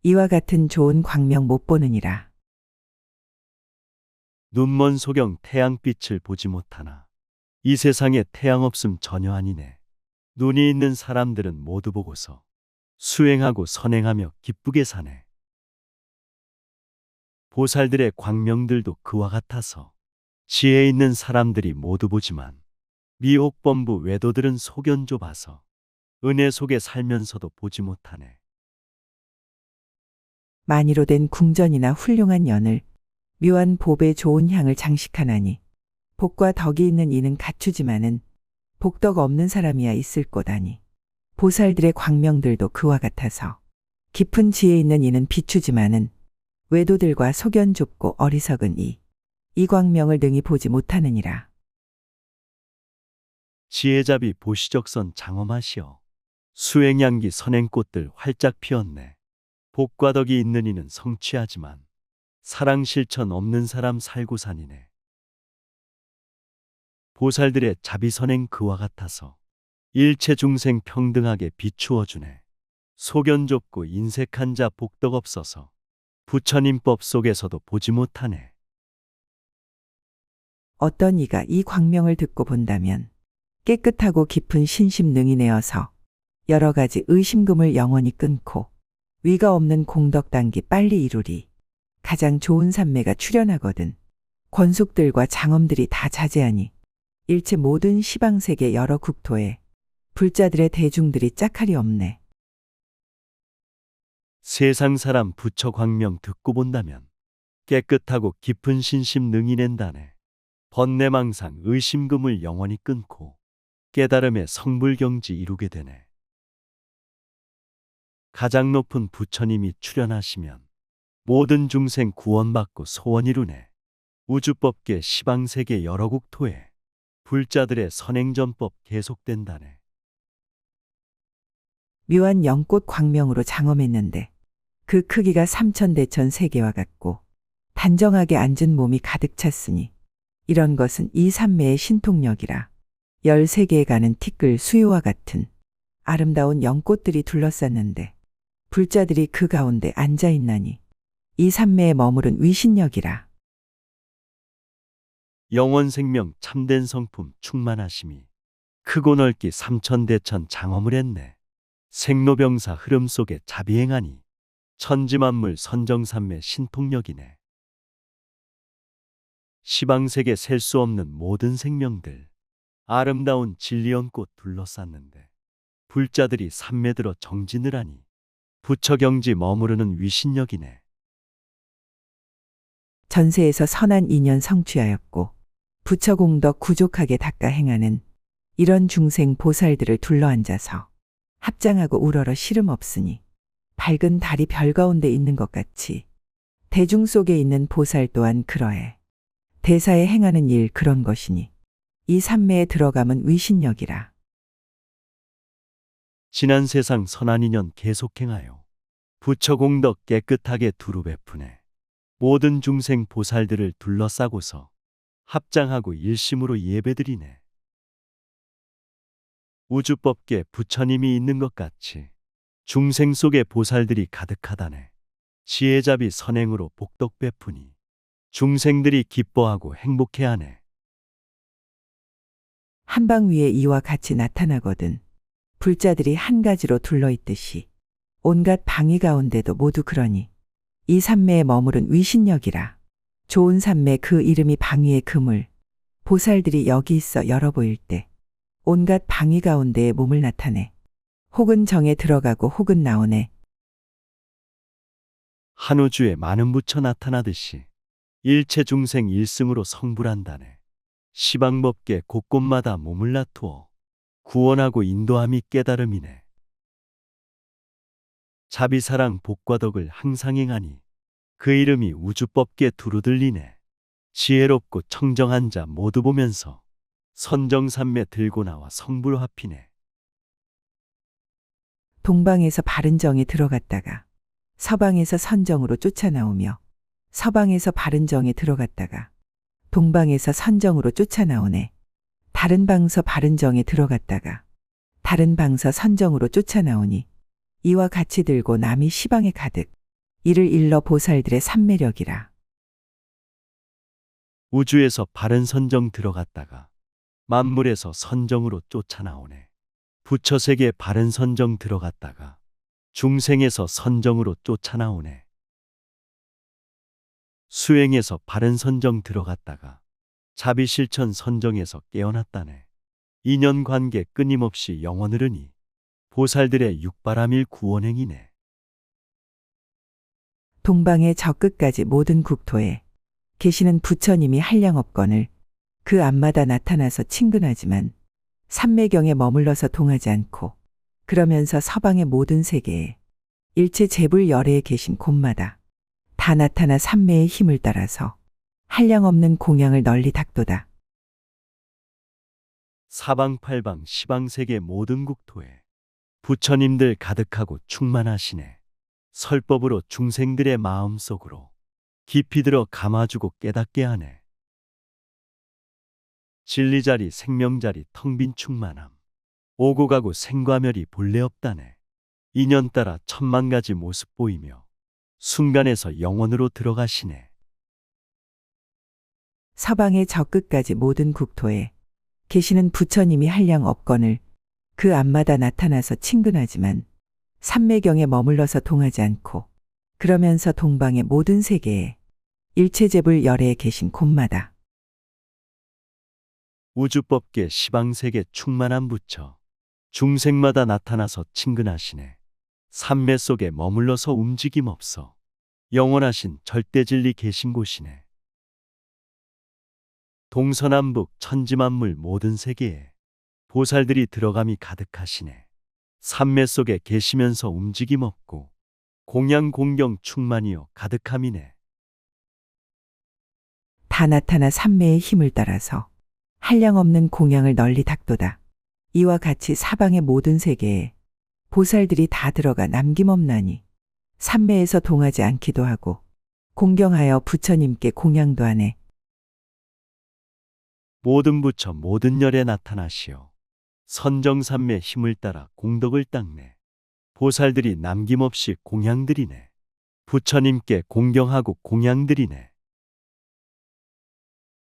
이와 같은 좋은 광명 못 보느니라. 눈먼 소경 태양빛을 보지 못하나 이 세상에 태양 없음 전혀 아니네. 눈이 있는 사람들은 모두 보고서 수행하고 선행하며 기쁘게 사네. 보살들의 광명들도 그와 같아서 지혜 있는 사람들이 모두 보지만 미혹범부 외도들은 소견 좁아서 은혜 속에 살면서도 보지 못하네. 만이로 된 궁전이나 훌륭한 연을 묘한 봅에 좋은 향을 장식하나니 복과 덕이 있는 이는 갖추지만은 복덕 없는 사람이야 있을 곳아니 보살들의 광명들도 그와 같아서 깊은 지혜 있는 이는 비추지만은 외도들과 소견 좁고 어리석은 이 광명을 능히 보지 못하느니라. 지혜잡이 보시적선 장엄하시어 수행양기 선행꽃들 활짝 피었네. 복과 덕이 있는 이는 성취하지만 사랑 실천 없는 사람 살고 사니네. 보살들의 자비선행 그와 같아서 일체 중생 평등하게 비추어 주네. 소견 좁고 인색한 자 복덕 없어서 부처님법 속에서도 보지 못하네. 어떤 이가 이 광명을 듣고 본다면 깨끗하고 깊은 신심 능이 내어서 여러 가지 의심금을 영원히 끊고 위가 없는 공덕 단기 빨리 이루리. 가장 좋은 삼매가 출현하거든 권숙들과 장엄들이 다 자제하니 일체 모든 시방세계 여러 국토에 불자들의 대중들이 짝할이 없네. 세상 사람 부처 광명 듣고 본다면 깨끗하고 깊은 신심 능이 낸다네. 번뇌망상 의심금을 영원히 끊고 깨달음의 성불경지 이루게 되네. 가장 높은 부처님이 출현하시면 모든 중생 구원받고 소원 이루네. 우주법계 시방세계 여러 국토에 불자들의 선행전법 계속된다네. 묘한 연꽃 광명으로 장엄했는데 그 크기가 삼천대천 세계와 같고 단정하게 앉은 몸이 가득 찼으니 이런 것은 이 삼매의 신통력이라 13개에 가는 티끌 수유와 같은 아름다운 연꽃들이 둘러쌌는데 불자들이 그 가운데 앉아 있나니 이 삼매에 머무른 위신력이라. 영원생명 참된 성품 충만하심이 크고 넓기 삼천대천 장엄을 했네. 생로병사 흐름 속에 자비행하니 천지만물 선정삼매 신통력이네. 시방세계 셀 수 없는 모든 생명들 아름다운 진리연꽃 둘러쌌는데 불자들이 삼매 들어 정진을 하니 부처경지 머무르는 위신력이네. 전세에서 선한 인연 성취하였고 부처공덕 구족하게 닦아 행하는 이런 중생 보살들을 둘러앉아서 합장하고 우러러 시름 없으니 밝은 달이 별 가운데 있는 것 같이 대중 속에 있는 보살 또한 그러해. 대사에 행하는 일 그런 것이니 이 삼매에 들어감은 위신력이라. 지난 세상 선한 인연 계속 행하여 부처공덕 깨끗하게 두루 베푸네. 모든 중생 보살들을 둘러싸고서 합장하고 일심으로 예배드리네. 우주법계 부처님이 있는 것 같이 중생 속에 보살들이 가득하다네. 지혜잡이 선행으로 복덕 베푸니 중생들이 기뻐하고 행복해하네. 한방 위에 이와 같이 나타나거든 불자들이 한 가지로 둘러있듯이 온갖 방위 가운데도 모두 그러니 이 산매에 머무른 위신력이라. 좋은 산매 그 이름이 방위의 그물. 보살들이 여기 있어 열어 보일 때 온갖 방위 가운데에 몸을 나타내. 혹은 정에 들어가고 혹은 나오네. 한 우주에 많은 부처 나타나듯이 일체 중생 일승으로 성불한다네. 시방법계 곳곳마다 몸을 나투어 구원하고 인도함이 깨달음이네. 자비사랑 복과 덕을 항상 행하니 그 이름이 우주법계 두루 들리네. 지혜롭고 청정한 자 모두 보면서 선정산매 들고 나와 성불화피네. 동방에서 바른 정에 들어갔다가 서방에서 선정으로 쫓아나오며 서방에서 바른 정에 들어갔다가 동방에서 선정으로 쫓아나오네. 다른 방서 바른 정에 들어갔다가 다른 방서 선정으로 쫓아나오니 이와 같이 들고 남이 시방에 가득. 이를 일러 보살들의 삼매력이라. 우주에서 바른 선정 들어갔다가 만물에서 선정으로 쫓아나오네. 부처세계 바른 선정 들어갔다가 중생에서 선정으로 쫓아나오네. 수행에서 바른 선정 들어갔다가 자비실천 선정에서 깨어났다네. 인연관계 끊임없이 영원으르니 보살들의 육바람일 구원행이네. 동방의 저 끝까지 모든 국토에 계시는 부처님이 한량없건을 그 앞마다 나타나서 친근하지만 삼매경에 머물러서 동하지 않고 그러면서 서방의 모든 세계에 일체 재불 열애에 계신 곳마다 다 나타나 삼매의 힘을 따라서 한량없는 공양을 널리 닦도다. 사방팔방 시방세계 모든 국토에 부처님들 가득하고 충만하시네. 설법으로 중생들의 마음속으로 깊이 들어 감아주고 깨닫게 하네. 진리자리 생명자리 텅 빈 충만함. 오고 가고 생과멸이 본래 없다네. 인연 따라 천만 가지 모습 보이며 순간에서 영원으로 들어가시네. 서방의 저 끝까지 모든 국토에 계시는 부처님이 한량없건을 그 앞마다 나타나서 친근하지만 삼매경에 머물러서 동하지 않고 그러면서 동방의 모든 세계에 일체재불 열애에 계신 곳마다 우주법계 시방세계 충만한 부처 중생마다 나타나서 친근하시네. 삼매 속에 머물러서 움직임 없어 영원하신 절대진리 계신 곳이네. 동서남북 천지만물 모든 세계에 보살들이 들어감이 가득하시네. 삼매 속에 계시면서 움직임 없고 공양 공경 충만이요 가득함이네. 다 나타나 삼매의 힘을 따라서 한량없는 공양을 널리 닦도다. 이와 같이 사방의 모든 세계에 보살들이 다 들어가 남김없나니 삼매에서 동하지 않기도 하고 공경하여 부처님께 공양도 하네. 모든 부처 모든 열에 나타나시어 선정삼매 힘을 따라 공덕을 닦네. 보살들이 남김없이 공양드리네. 부처님께 공경하고 공양드리네.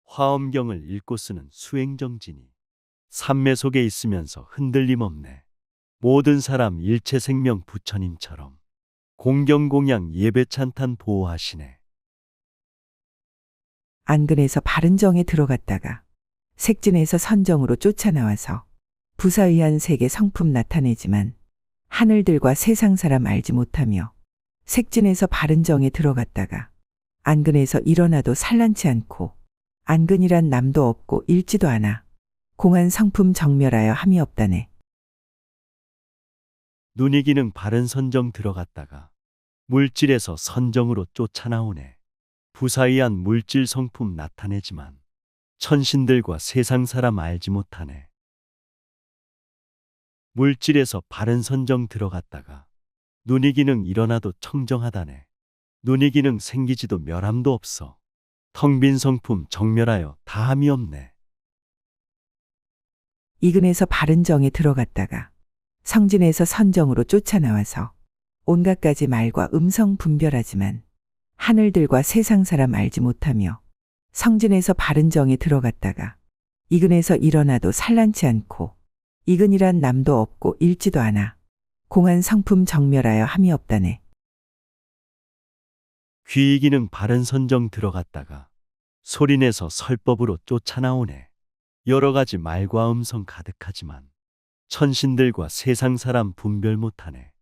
화엄경을 읽고 쓰는 수행정진이 삼매 속에 있으면서 흔들림 없네. 모든 사람 일체 생명 부처님처럼 공경 공양 예배 찬탄 보호하시네. 안근에서 바른 정에 들어갔다가 색진에서 선정으로 쫓아나와서 부사의한 세계 성품 나타내지만 하늘들과 세상 사람 알지 못하며 색진에서 바른 정에 들어갔다가 안근에서 일어나도 산란치 않고 안근이란 남도 없고 일지도 않아 공한 성품 정멸하여 함이 없다네. 눈이 기능 바른 선정 들어갔다가 물질에서 선정으로 쫓아나오네. 부사의한 물질 성품 나타내지만 천신들과 세상 사람 알지 못하네. 물질에서 바른 선정 들어갔다가 눈이 기능 일어나도 청정하다네. 눈이 기능 생기지도 멸함도 없어 텅 빈 성품 정멸하여 다함이 없네. 이근에서 바른정에 들어갔다가 성진에서 선정으로 쫓아나와서 온갖 가지 말과 음성 분별하지만 하늘들과 세상 사람 알지 못하며 성진에서 바른정에 들어갔다가 이근에서 일어나도 산란치 않고 이근이란 남도 없고 일지도 않아 공한 성품 정멸하여 함이 없다네. 귀이기능 바른 선정 들어갔다가 소리내서 설법으로 쫓아나오네. 여러 가지 말과 음성 가득하지만 천신들과 세상 사람 분별 못하네.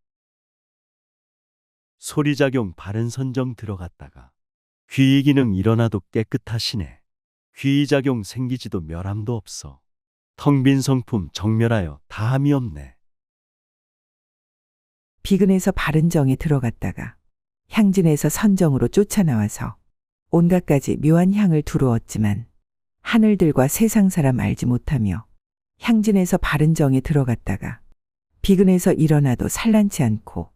소리작용 바른 선정 들어갔다가 귀이기능 일어나도 깨끗하시네. 귀이작용 생기지도 멸함도 없어. 텅 빈 성품 정멸하여 다함이 없네. 비근에서 바른정에 들어갔다가 향진에서 선정으로 쫓아나와서 온갖 가지 묘한 향을 두루었지만 하늘들과 세상 사람 알지 못하며 향진에서 바른정에 들어갔다가 비근에서 일어나도 산란치 않고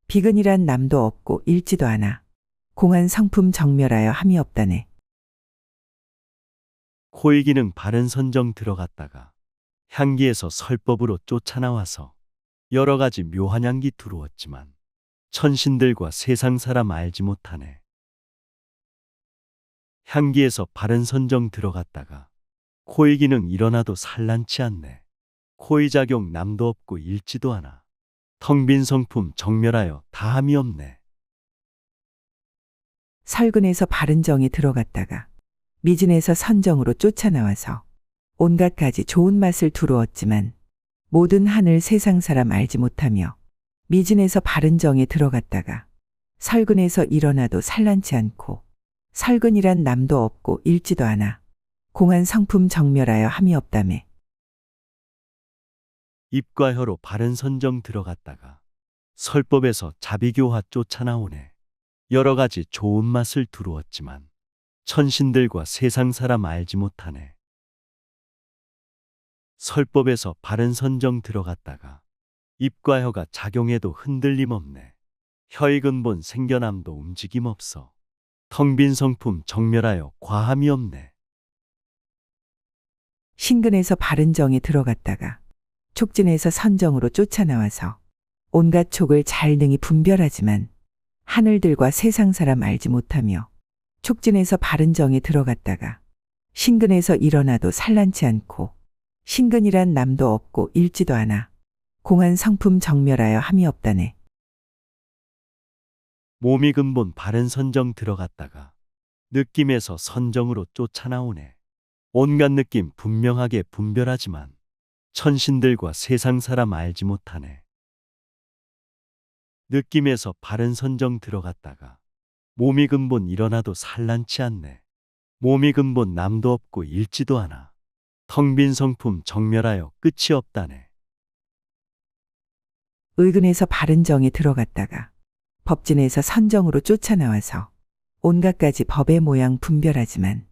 비근이란 남도 없고 일지도 않아 공한 성품 정멸하여 함이 없다네. 코이기능 바른 선정 들어갔다가 향기에서 설법으로 쫓아나와서 여러 가지 묘한 향기 두루었지만 천신들과 세상 사람 알지 못하네. 향기에서 바른 선정 들어갔다가 코의 기능 일어나도 산란치 않네. 코의 작용 남도 없고 일지도 않아. 텅 빈 성품 정멸하여 다함이 없네. 설근에서 바른정에 들어갔다가 미진에서 선정으로 쫓아나와서 온갖 가지 좋은 맛을 두루었지만 모든 하늘 세상 사람 알지 못하며 미진에서 바른정에 들어갔다가 설근에서 일어나도 산란치 않고 설근이란 남도 없고 일지도 않아 공한 성품 정멸하여 함이 없다매. 입과 혀로 바른 선정 들어갔다가 설법에서 자비교화 쫓아나오네. 여러 가지 좋은 맛을 두루었지만 천신들과 세상 사람 알지 못하네. 설법에서 바른 선정 들어갔다가 입과 혀가 작용해도 흔들림 없네. 혀의 근본 생겨남도 움직임 없어. 텅 빈 성품 정멸하여 과함이 없네. 신근에서 바른정에 들어갔다가 촉진에서 선정으로 쫓아나와서 온갖 촉을 잘 능히 분별하지만 하늘들과 세상 사람 알지 못하며 촉진에서 바른정에 들어갔다가 신근에서 일어나도 산란치 않고 신근이란 남도 없고 일지도 않아 공한 성품 정멸하여 함이 없다네. 몸이 근본 바른 선정 들어갔다가 느낌에서 선정으로 쫓아나오네. 온갖 느낌 분명하게 분별하지만 천신들과 세상 사람 알지 못하네. 느낌에서 바른 선정 들어갔다가 몸이 근본 일어나도 산란치 않네. 몸이 근본 남도 없고 일지도 않아. 텅 빈 성품 정멸하여 끝이 없다네. 의근에서 바른정에 들어갔다가 법진에서 선정으로 쫓아나와서 온갖 가지 법의 모양 분별하지만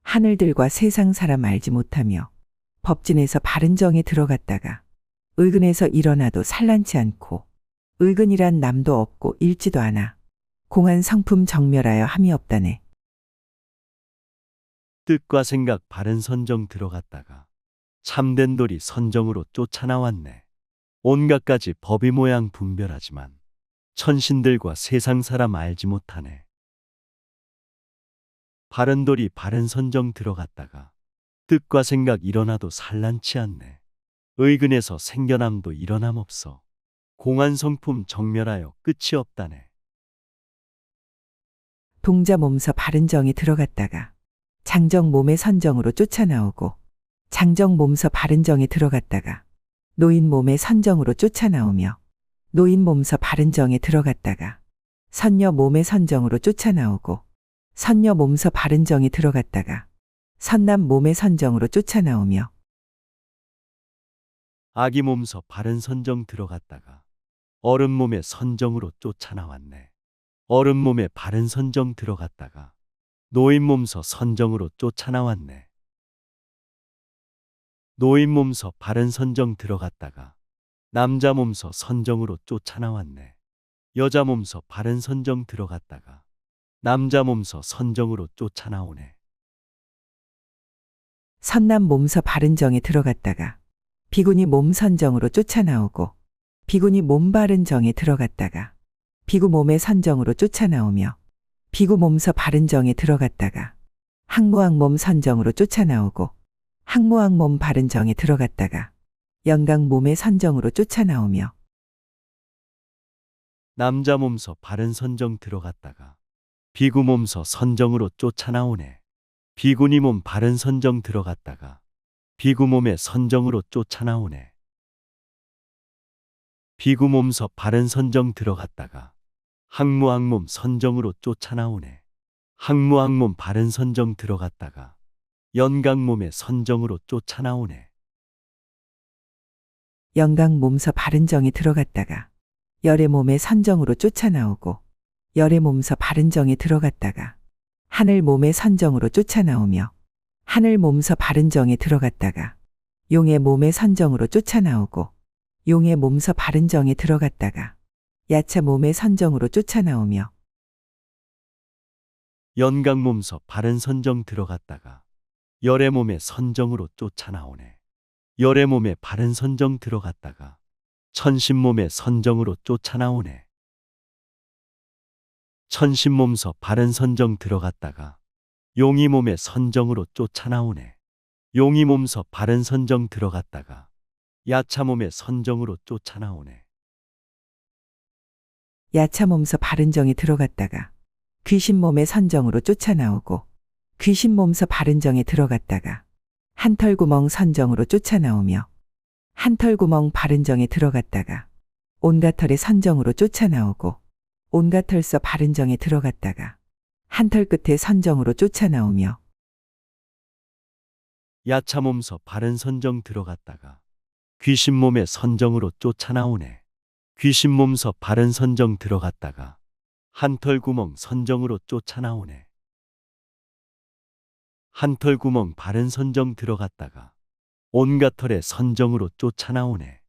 하늘들과 세상 사람 알지 못하며 법진에서 바른정에 들어갔다가 의근에서 일어나도 산란치 않고 의근이란 남도 없고 일지도 않아 공한 성품 정멸하여 함이 없다네. 뜻과 생각 바른 선정 들어갔다가 참된 도리 선정으로 쫓아나왔네. 온갖 가지 법의 모양 분별하지만 천신들과 세상 사람 알지 못하네. 바른 도리 바른 선정 들어갔다가 뜻과 생각 일어나도 산란치 않네. 의근에서 생겨남도 일어남 없어. 공한 성품 정멸하여 끝이 없다네. 동자 몸서 바른정에 들어갔다가 장정 몸의 선정으로 쫓아나오고 장정 몸서 바른정에 들어갔다가 노인 몸의 선정으로 쫓아나오며 노인 몸서 바른정에 들어갔다가 선녀 몸의 선정으로 쫓아나오고 선녀 몸서 바른정에 들어갔다가 선남 몸의 선정으로 쫓아나오며 아기 몸서 바른 선정 들어갔다가 어른 몸의 선정으로 쫓아나왔네. 어른 몸의 바른 선정 들어갔다가 노인 몸서 선정으로 쫓아나왔네. 노인 몸서 바른 선정 들어갔다가 남자 몸서 선정으로 쫓아나왔네. 여자 몸서 바른 선정 들어갔다가 남자 몸서 선정으로 쫓아나오네. 선남 몸서 바른정에 들어갔다가 비군이 몸 선정으로 쫓아나오고 비군이 몸 바른 정에 들어갔다가 비구 몸의 선정으로 쫓아나오며 비구 몸서 바른 정에 들어갔다가 항무항 몸 선정으로 쫓아나오고 항무항 몸 바른 정에 들어갔다가 영강 몸의 선정으로 쫓아나오며 남자 몸서 바른 선정 들어갔다가 비구 몸서 선정으로 쫓아나오네. 비구니 몸 바른 선정 들어갔다가 비구 몸의 선정으로 쫓아나오네. 비구 몸서 바른 선정 들어갔다가 항무항 몸 선정으로 쫓아나오네. 항무항 몸 바른 선정 들어갔다가 연강 몸의 선정으로 쫓아나오네. 영강 몸서 바른 정에 들어갔다가 열의 몸의 선정으로 쫓아나오고 열의 몸서 바른 정에 들어갔다가 하늘 몸의 선정으로 쫓아나오며 하늘 몸서 바른 정에 들어갔다가 용의 몸의 선정으로 쫓아나오고 용의 몸서 바른 정에 들어갔다가 야차 몸의 선정으로 쫓아나오며 연강 몸서 바른 선정 들어갔다가 열의 몸의 선정으로 쫓아나오네. 열의 몸에 바른 선정 들어갔다가 천신 몸의 선정으로 쫓아나오네. 천신 몸서 바른 선정 들어갔다가 용이 몸의 선정으로 쫓아나오네. 용이 몸서 바른 선정 들어갔다가 야차 몸의 선정으로 쫓아나오네. 야차 몸서 바른 정에 들어갔다가 귀신 몸의 선정으로 쫓아나오고 귀신 몸서 바른 정에 들어갔다가 한털구멍 선정으로 쫓아나오며 한털구멍 바른 정에 들어갔다가 온갖 털의 선정으로 쫓아나오고 온갖 털서 바른 정에 들어갔다가 한털 끝에 선정으로 쫓아나오며 야차 몸서 바른 선정 들어갔다가 귀신 몸의 선정으로 쫓아나오네. 귀신 몸서 바른 선정 들어갔다가 한털구멍 선정으로 쫓아나오네. 한털구멍 바른 선정 들어갔다가 온갖 털의 선정으로 쫓아나오네.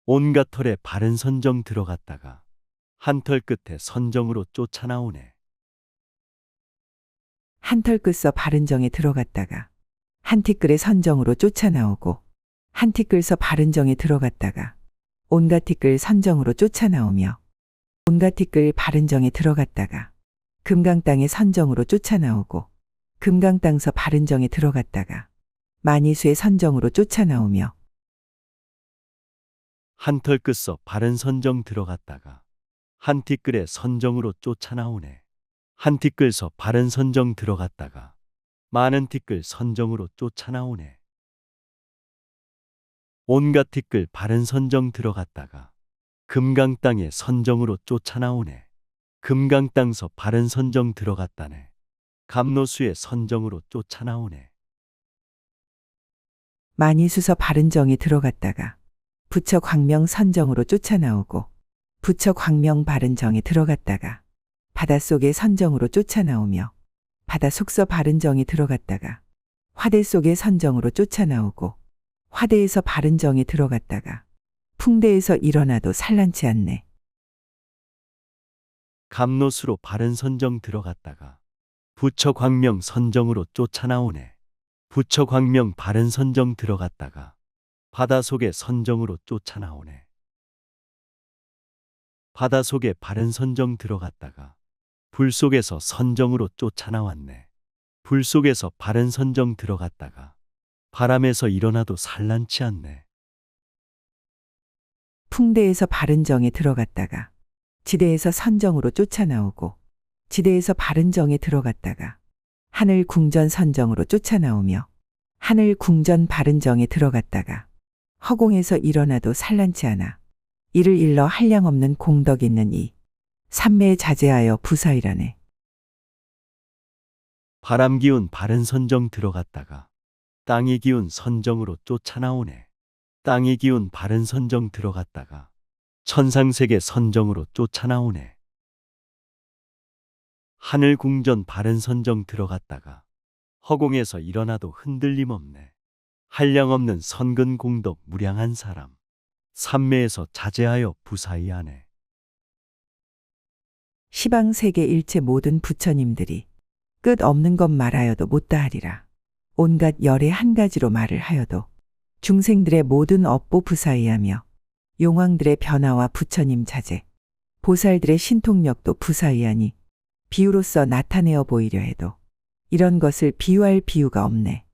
온갖 털의 바른 선정 들어갔다가 한털 끝에 선정으로 쫓아나오네. 한털 끝서 바른 정에 들어갔다가 한티끌의 선정으로 쫓아나오고 한티끌서 바른 정에 들어갔다가 온갖 티끌 선정으로 쫓아나오며 온갖 티끌 바른 정에 들어갔다가 금강 땅의 선정으로 쫓아나오고 금강 땅서 바른 정에 들어갔다가 만이수의 선정으로 쫓아나오며 한털 끝서 바른 선정 들어갔다가 한티끌의 선정으로 쫓아나오네. 한티끌서 바른 선정 들어갔다가 많은 티끌 선정으로 쫓아나오네. 온갖 티끌 바른 선정 들어갔다가 금강 땅의 선정으로 쫓아나오네. 금강 땅서 바른 선정 들어갔다네. 감노수의 선정으로 쫓아나오네. 만이수서 바른 정에 들어갔다가 부처 광명 선정으로 쫓아나오고 부처 광명 바른 정에 들어갔다가 바닷속의 선정으로 쫓아나오며 바다속서 바른 정에 들어갔다가 화대 속의 선정으로 쫓아나오고 화대에서 바른 정에 들어갔다가 풍대에서 일어나도 산란치 않네. 감노수로 바른 선정 들어갔다가 부처 광명 선정으로 쫓아나오네. 부처 광명 바른 선정 들어갔다가 바다 속의 선정으로 쫓아나오네. 바다 속에 바른 선정 들어갔다가 불 속에서 선정으로 쫓아나왔네. 불 속에서 바른 선정 들어갔다가 바람에서 일어나도 산란치 않네. 풍대에서 바른 정에 들어갔다가 지대에서 선정으로 쫓아나오고 지대에서 바른 정에 들어갔다가 하늘 궁전 선정으로 쫓아나오며 하늘 궁전 바른 정에 들어갔다가 허공에서 일어나도 산란치 않아 이를 일러 한량없는 공덕 있는 이 삼매에 자제하여 부사이라네. 바람 기운 바른 선정 들어갔다가 땅이 기운 선정으로 쫓아나오네. 땅이 기운 바른 선정 들어갔다가 천상세계 선정으로 쫓아나오네. 하늘 궁전 바른 선정 들어갔다가 허공에서 일어나도 흔들림 없네. 한량없는 선근 공덕 무량한 사람. 삼매에서 자제하여 부사이하네. 시방세계 일체 모든 부처님들이 끝 없는 것 말하여도 못다하리라. 온갖 열의 한 가지로 말을 하여도 중생들의 모든 업보 부사의하며 용왕들의 변화와 부처님 자제, 보살들의 신통력도 부사의하니 비유로서 나타내어 보이려 해도 이런 것을 비유할 비유가 없네.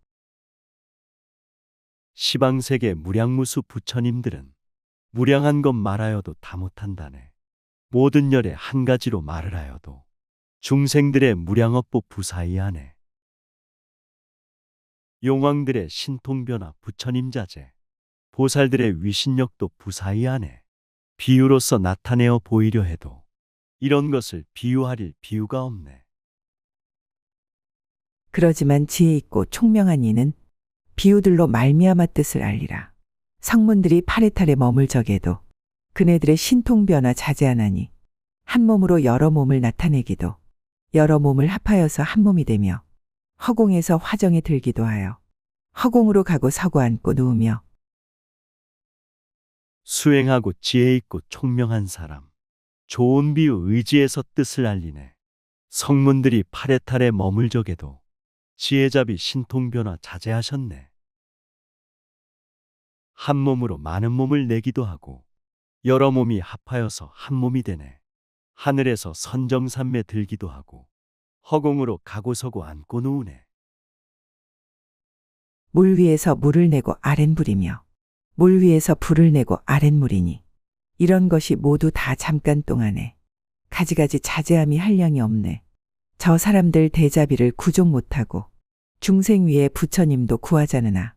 시방세계 무량무수 부처님들은 무량한 것 말하여도 다 못한다네. 모든 열의 한 가지로 말을 하여도 중생들의 무량업보 부사의하네. 용왕들의 신통변화 부처님 자제, 보살들의 위신력도 부사의하네. 비유로서 나타내어 보이려 해도 이런 것을 비유하릴 비유가 없네. 그러지만 지혜 있고 총명한 이는 비유들로 말미암아 뜻을 알리라. 성문들이 파레탈에 머물적에도 그네들의 신통변화 자제하나니 한 몸으로 여러 몸을 나타내기도 여러 몸을 합하여서 한 몸이 되며 허공에서 화정에 들기도 하여 허공으로 가고 서고 앉고 누우며 수행하고 지혜 있고 총명한 사람, 좋은 비유 의지에서 뜻을 알리네. 성문들이 파레탈에 머물적에도 지혜잡이 신통변화 자제하셨네. 한 몸으로 많은 몸을 내기도 하고 여러 몸이 합하여서 한 몸이 되네. 하늘에서 선정산매 들기도 하고 허공으로 가고 서고 앉고 누우네. 물 위에서 물을 내고 아랫물이며 물 위에서 불을 내고 아랫물이니 이런 것이 모두 다 잠깐 동안에 가지가지 자제함이 한량이 없네. 저 사람들 대자비를 구족 못하고 중생 위에 부처님도 구하자느나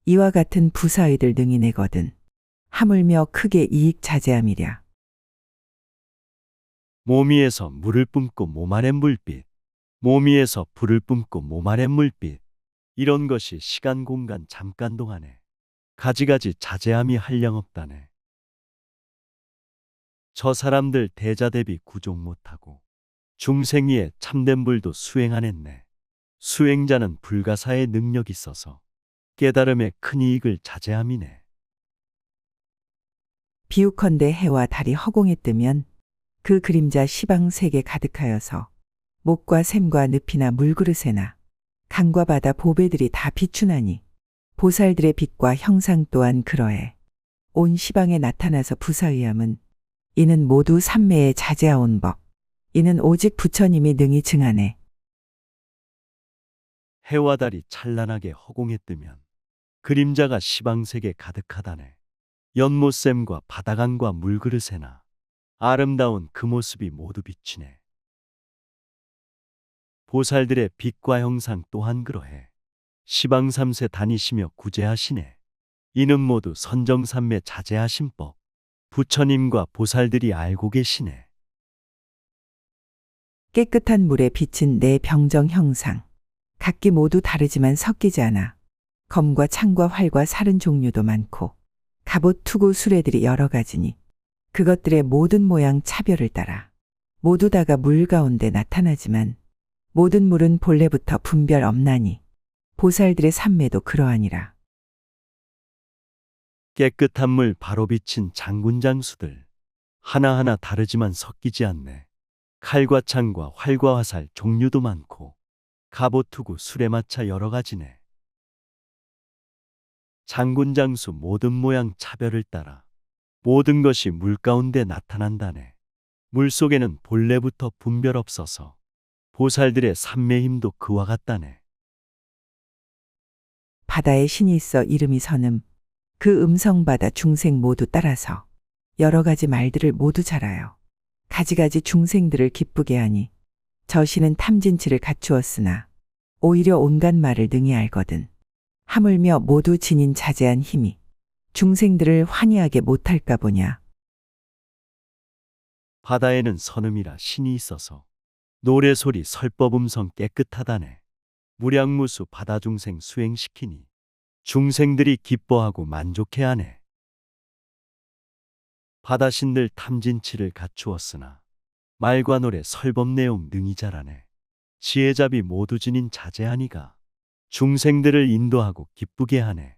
이와 같은 부사의들 능히 내거든 하물며 크게 이익 자제함이랴. 몸 위에서 물을 뿜고 몸 아래 물빛, 몸 위에서 불을 뿜고 몸 아래 물빛, 이런 것이 시간 공간 잠깐 동안에 가지가지 자제함이 한량없다네. 저 사람들 대자대비 구족 못하고 중생 위에 참된 불도 수행 안 했네. 수행자는 불가사의 능력이 있어서 깨달음의 큰 이익을 자제함이네. 비유컨대 해와 달이 허공에 뜨면 그 그림자 시방세계 가득하여서 목과 샘과 늪이나 물그릇에나 강과 바다 보배들이 다 비추나니 보살들의 빛과 형상 또한 그러해 온 시방에 나타나서 부사의함은 이는 모두 삼매에 자제하온 법. 이는 오직 부처님이 능히 증하네. 해와 달이 찬란하게 허공에 뜨면 그림자가 시방세계 가득하다네. 연못샘과 바다강과 물그릇에나 아름다운 그 모습이 모두 비치네. 보살들의 빛과 형상 또한 그러해 시방삼세 다니시며 구제하시네. 이는 모두 선정삼매 자제하신 법, 부처님과 보살들이 알고 계시네. 깨끗한 물에 비친 내 병정 형상. 각기 모두 다르지만 섞이지 않아. 검과 창과 활과 살은 종류도 많고 갑옷 투구 수레들이 여러 가지니 그것들의 모든 모양 차별을 따라 모두 다가 물 가운데 나타나지만 모든 물은 본래부터 분별 없나니 보살들의 삼매도 그러하니라. 깨끗한 물 바로 비친 장군장수들 하나하나 다르지만 섞이지 않네. 칼과 창과 활과 화살 종류도 많고 갑옷 투구 수레마차 여러 가지네. 장군장수 모든 모양 차별을 따라 모든 것이 물 가운데 나타난다네. 물 속에는 본래부터 분별 없어서 보살들의 삼매 힘도 그와 같다네. 바다에 신이 있어 이름이 선음. 그 음성바다 중생 모두 따라서 여러 가지 말들을 모두 잘하여 가지가지 중생들을 기쁘게 하니 저 신은 탐진치를 갖추었으나 오히려 온갖 말을 능히 알거든. 하물며 모두 지닌 자제한 힘이 중생들을 환희하게 못할까 보냐. 바다에는 선음이라 신이 있어서 노래소리 설법음성 깨끗하다네. 무량무수 바다중생 수행시키니 중생들이 기뻐하고 만족해하네. 바다신들 탐진치를 갖추었으나 말과 노래 설법 내용 능히 잘하네. 지혜잡이 모두 지닌 자제하니가 중생들을 인도하고 기쁘게 하네.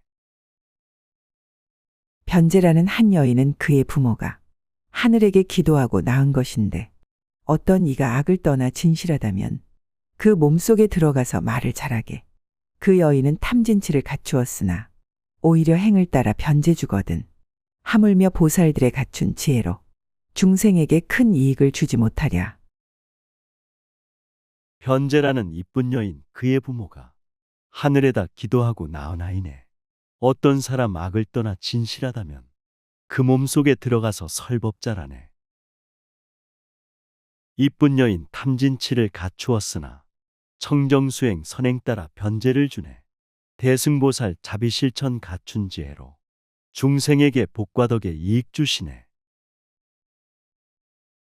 변제라는 한 여인은 그의 부모가 하늘에게 기도하고 낳은 것인데 어떤 이가 악을 떠나 진실하다면 그 몸속에 들어가서 말을 잘하게 그 여인은 탐진치를 갖추었으나 오히려 행을 따라 변제주거든. 하물며 보살들의 갖춘 지혜로 중생에게 큰 이익을 주지 못하랴. 변제라는 이쁜 여인 그의 부모가 하늘에다 기도하고 낳은 아이네. 어떤 사람 악을 떠나 진실하다면 그 몸속에 들어가서 설법자라네. 이쁜 여인 탐진치를 갖추었으나 청정수행 선행 따라 변제를 주네. 대승보살 자비실천 갖춘 지혜로 중생에게 복과 덕에 이익 주시네.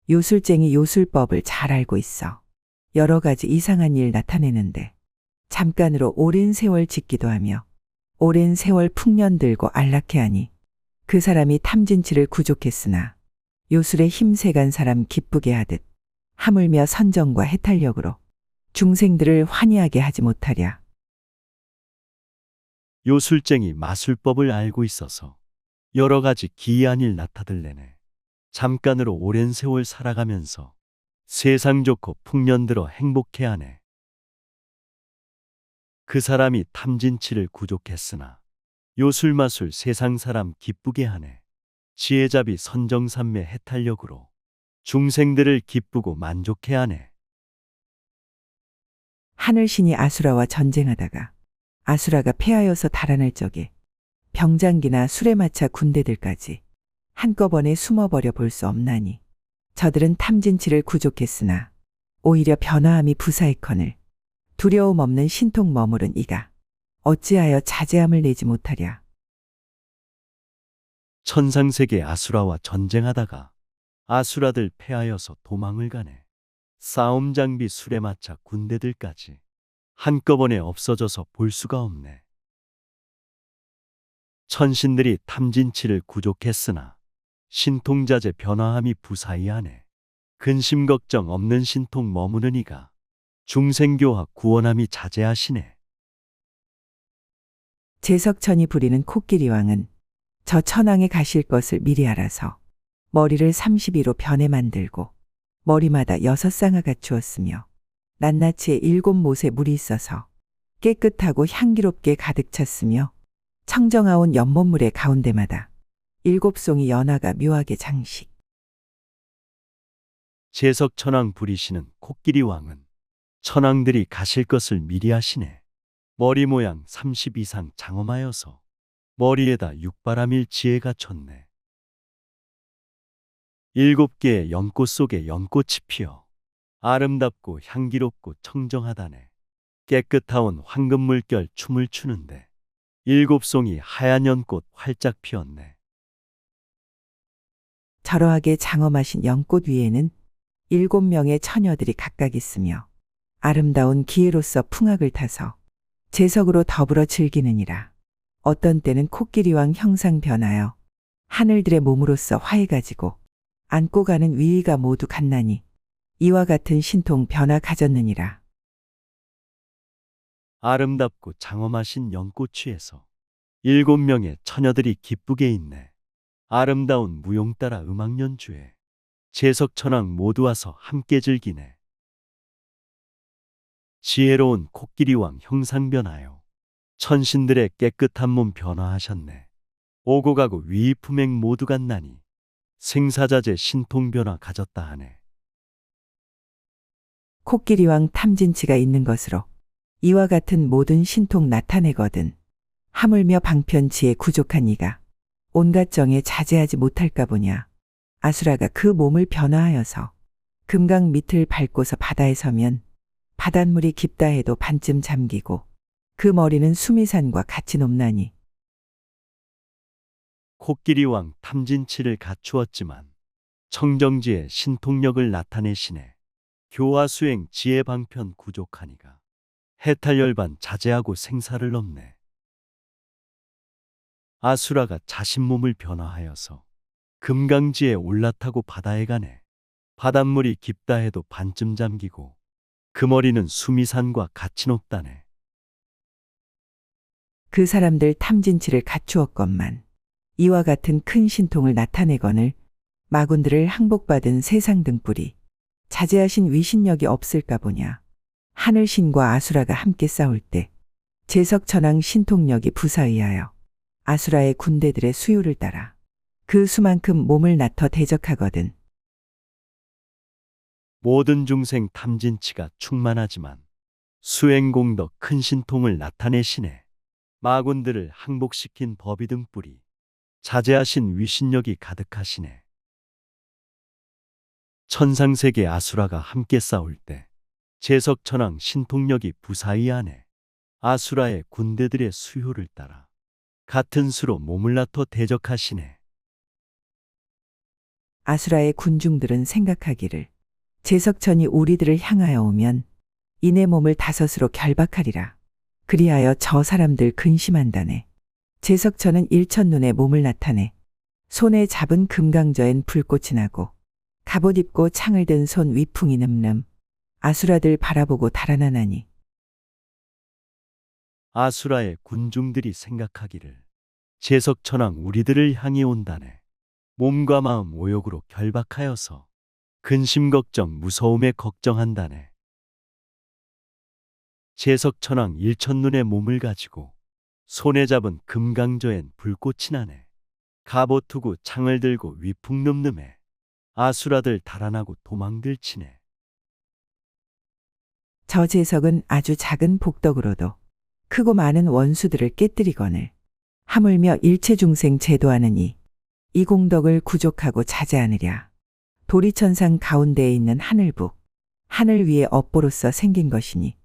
요술쟁이 요술법을 잘 알고 있어. 여러 가지 이상한 일 나타내는데 잠깐으로 오랜 세월 짓기도 하며 오랜 세월 풍년 들고 안락해하니 그 사람이 탐진치를 구족했으나 요술에 힘세간 사람 기쁘게 하듯 하물며 선정과 해탈력으로 중생들을 환희하게 하지 못하랴. 요술쟁이 마술법을 알고 있어서 여러 가지 기이한 일 나타들래네. 잠깐으로 오랜 세월 살아가면서 세상 좋고 풍년 들어 행복해하네. 그 사람이 탐진치를 구족했으나 요술마술 세상 사람 기쁘게 하네. 지혜자비 선정삼매 해탈력으로 중생들을 기쁘고 만족해 하네. 하늘신이 아수라와 전쟁하다가 아수라가 패하여서 달아날 적에 병장기나 술에 마차 군대들까지 한꺼번에 숨어버려 볼 수 없나니 저들은 탐진치를 구족했으나 오히려 변화함이 부사했거늘 두려움 없는 신통 머무른 이가 어찌하여 자제함을 내지 못하랴. 천상세계 아수라와 전쟁하다가 아수라들 패하여서 도망을 가네. 싸움 장비 술에 마차 군대들까지 한꺼번에 없어져서 볼 수가 없네. 천신들이 탐진치를 구족했으나 신통자재 변화함이 부사이하네. 근심 걱정 없는 신통 머무는 이가 중생교화 구원함이 자제하시네. 제석천이 부리는 코끼리왕은 저 천왕에 가실 것을 미리 알아서 머리를 32로 변해 만들고 머리마다 6쌍아 갖추었으며 낱낱이 7못에 물이 있어서 깨끗하고 향기롭게 가득 찼으며 청정하온 연못물의 가운데마다 7송이 연화가 묘하게 장식. 제석천왕 부리시는 코끼리왕은 천왕들이 가실 것을 미리 하시네. 머리 모양 30 이상 장엄하여서 머리에다 육바라밀 지혜 갖췄네. 7개의 연꽃 속에 연꽃이 피어 아름답고 향기롭고 청정하다네. 깨끗하온 황금 물결 춤을 추는데 7송이 하얀 연꽃 활짝 피었네. 저러하게 장엄하신 연꽃 위에는 7명의 처녀들이 각각 있으며 아름다운 기회로서 풍악을 타서 제석으로 더불어 즐기느니라. 어떤 때는 코끼리왕 형상 변하여 하늘들의 몸으로서 화해 가지고 안고 가는 위의가 모두 같나니 이와 같은 신통 변화 가졌느니라. 아름답고 장엄하신 연꽃위에서 7명의 처녀들이 기쁘게 있네. 아름다운 무용 따라 음악 연주에 제석천왕 모두 와서 함께 즐기네. 지혜로운 코끼리왕 형상 변하여 천신들의 깨끗한 몸 변화하셨네. 오고 가고 위의품행 모두 같나니 생사자재 신통 변화 가졌다 하네. 코끼리왕 탐진치가 있는 것으로 이와 같은 모든 신통 나타내거든. 하물며 방편지에 구족한 이가 온갖 정에 자제하지 못할까 보냐. 아수라가 그 몸을 변화하여서 금강 밑을 밟고서 바다에 서면 바닷물이 깊다 해도 반쯤 잠기고 그 머리는 수미산과 같이 높나니. 코끼리왕 탐진치를 갖추었지만 청정지에 신통력을 나타내시네. 교화수행 지혜방편 구족하니가 해탈열반 자제하고 생사를 넘네. 아수라가 자신 몸을 변화하여서 금강지에 올라타고 바다에 가네. 바닷물이 깊다 해도 반쯤 잠기고 그 머리는 수미산과 같이 높다네. 그 사람들 탐진치를 갖추었건만 이와 같은 큰 신통을 나타내거늘 마군들을 항복받은 세상 등불이 자제하신 위신력이 없을까 보냐. 하늘신과 아수라가 함께 싸울 때 제석천왕 신통력이 부사의하여 아수라의 군대들의 수요를 따라 그 수만큼 몸을 나터 대적하거든. 모든 중생 탐진치가 충만하지만 수행공덕 큰 신통을 나타내시네. 마군들을 항복시킨 법이 등불이 자제하신 위신력이 가득하시네. 천상세계 아수라가 함께 싸울 때 제석천왕 신통력이 부사이하네. 아수라의 군대들의 수요를 따라 같은 수로 몸을 나터 대적하시네. 아수라의 군중들은 생각하기를 제석천이 우리들을 향하여 오면 이내 몸을 다섯으로 결박하리라. 그리하여 저 사람들 근심한다네. 제석천은 일천눈에 몸을 나타내 손에 잡은 금강저엔 불꽃이 나고 갑옷 입고 창을 든 손 위풍이 늠름. 아수라들 바라보고 달아나나니 아수라의 군중들이 생각하기를 제석천왕 우리들을 향해 온다네. 몸과 마음 오욕으로 결박하여서 근심 걱정 무서움에 걱정한다네. 제석천왕 일천눈의 몸을 가지고 손에 잡은 금강저엔 불꽃이 나네. 갑옷 투구 창을 들고 위풍 늠름해. 아수라들 달아나고 도망들치네. 저 제석은 아주 작은 복덕으로도 크고 많은 원수들을 깨뜨리거늘 하물며 일체중생 제도하느니 이 공덕을 구족하고 자제하느랴. 도리천상 가운데에 있는 하늘북, 하늘 위에 업보로서 생긴 것이니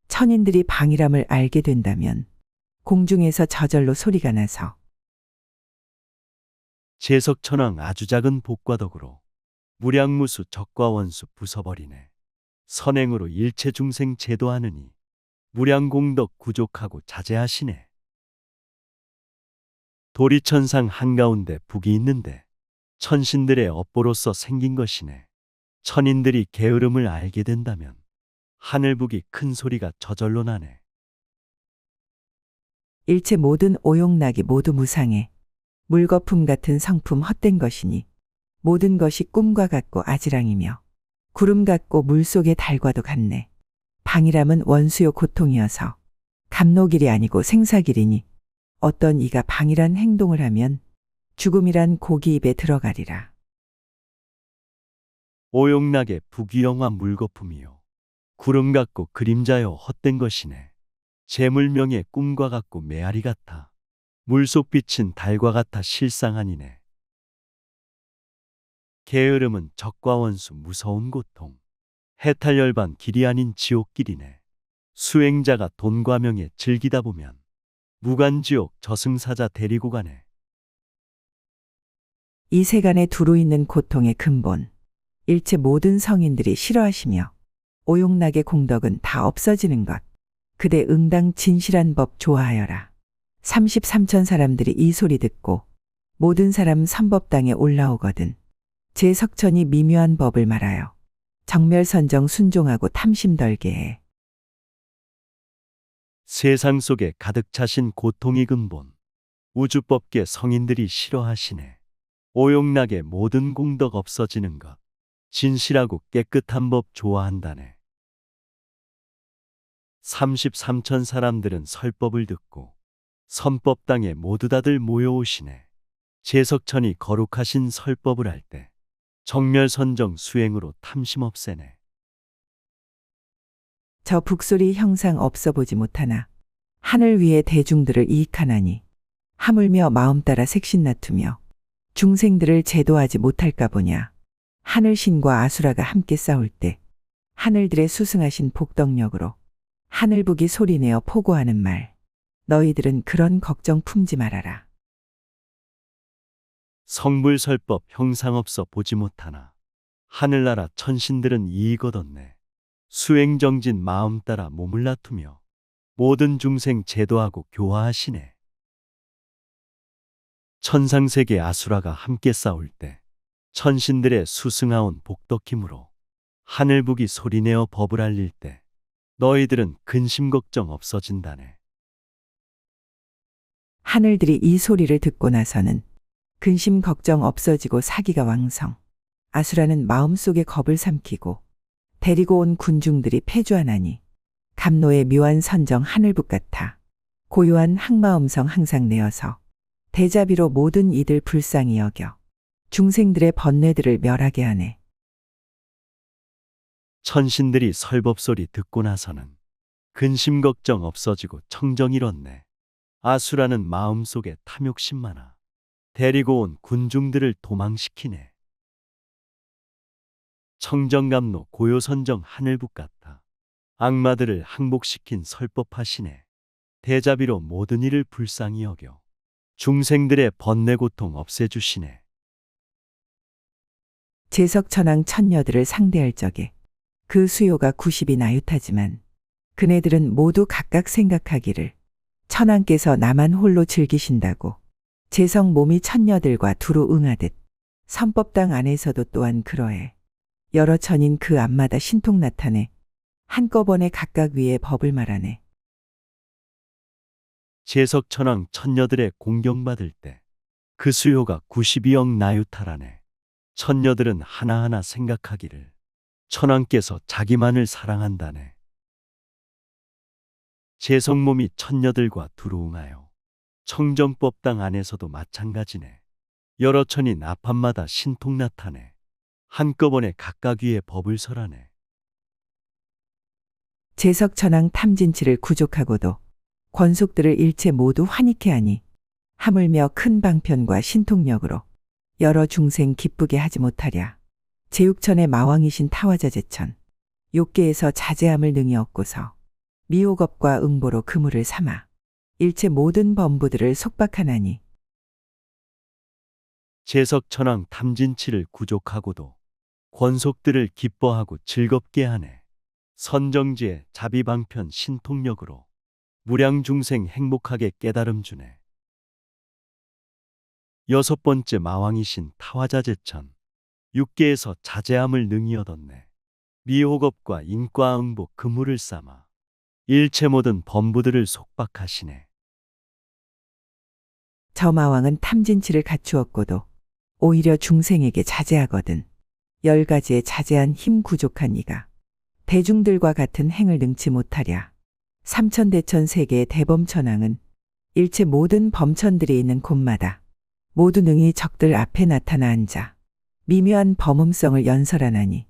천인들이 방이람을 알게 된다면 공중에서 저절로 소리가 나서 제석천왕 아주 작은 복과 덕으로 무량무수 적과 원수 부숴버리네. 선행으로 일체 중생 제도하느니 무량공덕 구족하고 자제하시네. 도리천상 한가운데 북이 있는데 천신들의 업보로서 생긴 것이네. 천인들이 게으름을 알게 된다면 하늘북이 큰 소리가 저절로 나네. 일체 모든 오용락이 모두 무상해 물거품 같은 성품 헛된 것이니 모든 것이 꿈과 같고 아지랑이며 구름 같고 물속의 달과도 같네. 방이람은 원수요 고통이어서 감노길이 아니고 생사길이니 어떤 이가 방이란 행동을 하면 죽음이란 고기 입에 들어가리라. 오용락의 부귀영화 물거품이요 구름 같고 그림자요 헛된 것이네. 재물명의 꿈과 같고 메아리 같아 물속 빛은 달과 같아 실상아니네. 게으름은 적과 원수 무서운 고통 해탈열반 길이 아닌 지옥길이네. 수행자가 돈과 명예 즐기다 보면 무간지옥 저승사자 데리고 가네. 이 세간에 두루 있는 고통의 근본 일체 모든 성인들이 싫어하시며 오용락의 공덕은 다 없어지는 것. 그대 응당 진실한 법 좋아하여라. 33천 사람들이 이 소리 듣고 모든 사람 선법당에 올라오거든. 제석천이 미묘한 법을 말하여 정멸선정 순종하고 탐심 덜게 해. 세상 속에 가득 차신 고통이 근본 우주법계 성인들이 싫어하시네. 오용락의 모든 공덕 없어지는 것 진실하고 깨끗한 법 좋아한다네. 33천 사람들은 설법을 듣고 선법당에 모두 다들 모여오시네. 제석천이 거룩하신 설법을 할 때 정멸선정 수행으로 탐심 없애네. 저 북소리 형상 없어 보지 못하나 하늘 위에 대중들을 이익하나니 하물며 마음 따라 색신 낮투며 중생들을 제도하지 못할까 보냐. 하늘신과 아수라가 함께 싸울 때 하늘들의 수승하신 복덕력으로 하늘북이 소리내어 포고하는 말. 너희들은 그런 걱정 품지 말아라. 성불설법 형상 없어 보지 못하나 하늘나라 천신들은 이익 얻었네. 수행정진 마음 따라 몸을 놔두며 모든 중생 제도하고 교화하시네. 천상세계 아수라가 함께 싸울 때 천신들의 수승하온 복덕힘으로 하늘북이 소리내어 법을 알릴 때 너희들은 근심 걱정 없어진다네. 하늘들이 이 소리를 듣고 나서는 근심 걱정 없어지고 사기가 왕성. 아수라는 마음속에 겁을 삼키고 데리고 온 군중들이 패주하나니 감노의 묘한 선정 하늘북 같아 고요한 항마음성 항상 내어서 대자비로 모든 이들 불쌍히 여겨 중생들의 번뇌들을 멸하게 하네. 천신들이 설법소리 듣고 나서는 근심 걱정 없어지고 청정 잃었네. 아수라는 마음속에 탐욕심 많아 데리고 온 군중들을 도망시키네. 청정감로 고요선정 하늘북 같아 악마들을 항복시킨 설법하시네. 대자비로 모든 일을 불쌍히 여겨 중생들의 번뇌 고통 없애주시네. 제석천왕 천녀들을 상대할 적에 그 수요가 90이 나ют하지만 그네들은 모두 각각 생각하기를 천왕께서 나만 홀로 즐기신다고 제석 몸이 천녀들과 두루 응하듯 선법당 안에서도 또한 그러해 여러 천인 그 앞마다 신통 나타내 한꺼번에 각각 위에 법을 말하네. 제석천왕 천녀들의 공경받을 때 그 수요가 92억 나유타라네. 천녀들은 하나하나 생각하기를 천왕께서 자기만을 사랑한다네. 제석몸이 천녀들과 두루 응하여 청정법당 안에서도 마찬가지네. 여러 천인 앞함마다 신통 나타내 한꺼번에 각각 위에 법을 설하네. 제석천왕 탐진치를 구족하고도 권속들을 일체 모두 환희케 하니 하물며 큰 방편과 신통력으로 여러 중생 기쁘게 하지 못하랴. 제육천의 마왕이신 타화자재천 욕계에서 자제함을 능히 얻고서 미호겁과 응보로 그물을 삼아 일체 모든 범부들을 속박하나니 제석천왕 탐진치를 구족하고도 권속들을 기뻐하고 즐겁게 하네. 선정지의 자비방편 신통력으로 무량중생 행복하게 깨달음 주네. 여섯 번째 마왕이신 타화자재천 육계에서 자제함을 능히 얻었네. 미호겁과 인과응보 그물을 삼아 일체 모든 범부들을 속박하시네. 저 마왕은 탐진치를 갖추었고도 오히려 중생에게 자제하거든 10가지의 자제한 힘 구족한 이가 대중들과 같은 행을 능치 못하랴. 삼천대천 세계의 대범천왕은 일체 모든 범천들이 있는 곳마다 모두 능히 적들 앞에 나타나 앉아 미묘한 범음성을 연설하나니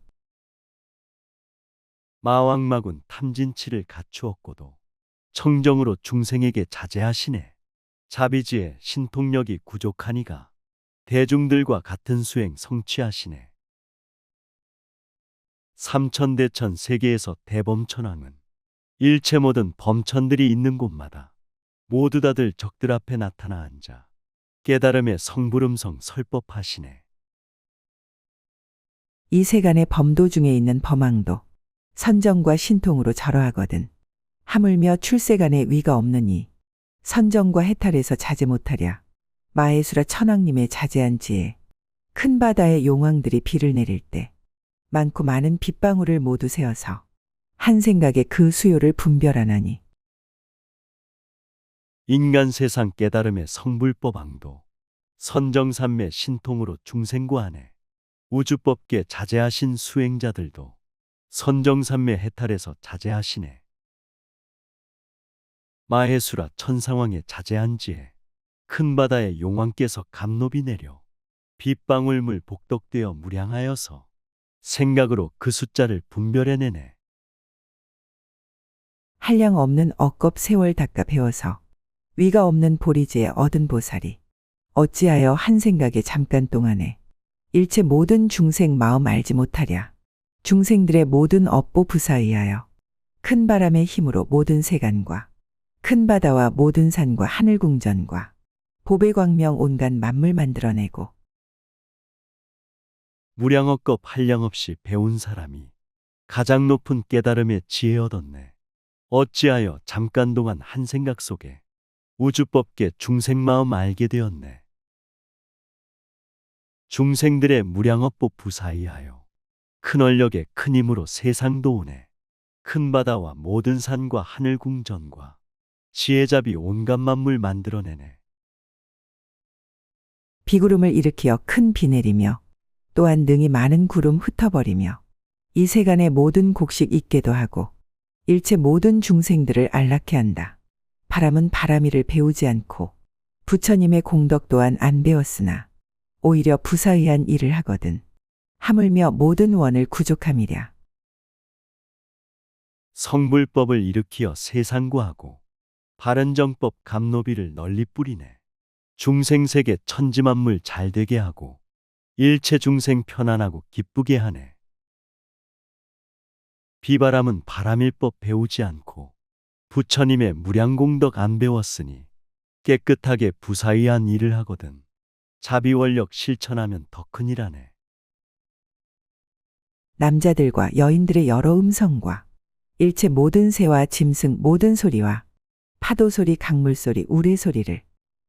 마왕마군 탐진치를 갖추었고도 청정으로 중생에게 자제하시네. 자비지의 신통력이 구족하니가 대중들과 같은 수행 성취하시네. 삼천대천 세계에서 대범천왕은 일체 모든 범천들이 있는 곳마다 모두 다들 적들 앞에 나타나 앉아 깨달음의 성불음성 설법하시네. 이 세간의 범도 중에 있는 범왕도 선정과 신통으로 절하하거든 하물며 출세간의 위가 없느니 선정과 해탈에서 자제 못하랴. 마해수라 천왕님의 자제한 지에 큰 바다의 용왕들이 비를 내릴 때 많고 많은 빗방울을 모두 세어서 한 생각에 그 수요를 분별하나니 인간 세상 깨달음의 성불법왕도 선정삼매 신통으로 중생구하네. 우주법계 자제하신 수행자들도 선정삼매 해탈에서 자제하시네. 마해수라 천상왕의 자제한 지에 큰 바다의 용왕께서 감노비 내려 빗방울물 복덕되어 무량하여서 생각으로 그 숫자를 분별해내네. 한량 없는 억겁 세월 닦아 배워서 위가 없는 보리지에 얻은 보살이 어찌하여 한 생각에 잠깐 동안에 일체 모든 중생 마음 알지 못하랴. 중생들의 모든 업보 부사의하여 큰 바람의 힘으로 모든 세간과 큰 바다와 모든 산과 하늘 궁전과 보배광명 온갖 만물 만들어내고 무량억겁 한량 없이 배운 사람이 가장 높은 깨달음의 지혜 얻었네. 어찌하여 잠깐 동안 한 생각 속에 우주법계 중생마음 알게 되었네. 중생들의 무량업보 부사이하여 큰 원력의 큰 힘으로 세상 도우네. 큰 바다와 모든 산과 하늘 궁전과 지혜잡이 온갖 만물 만들어내네. 비구름을 일으키어 큰 비 내리며 또한 능히 많은 구름 흩어버리며 이 세간의 모든 곡식 있게도 하고 일체 모든 중생들을 안락해 한다. 바람은 바람이를 배우지 않고 부처님의 공덕 또한 안 배웠으나 오히려 부사의한 일을 하거든. 하물며 모든 원을 구족함이랴. 성불법을 일으키어 세상구하고 바른정법 감노비를 널리 뿌리네. 중생세계 천지만물 잘되게 하고 일체 중생 편안하고 기쁘게 하네. 비바람은 바람일법 배우지 않고 부처님의 무량공덕 안 배웠으니 깨끗하게 부사의한 일을 하거든. 자비원력 실천하면 더 큰일하네. 남자들과 여인들의 여러 음성과 일체 모든 새와 짐승 모든 소리와 파도 소리, 강물 소리, 우레 소리를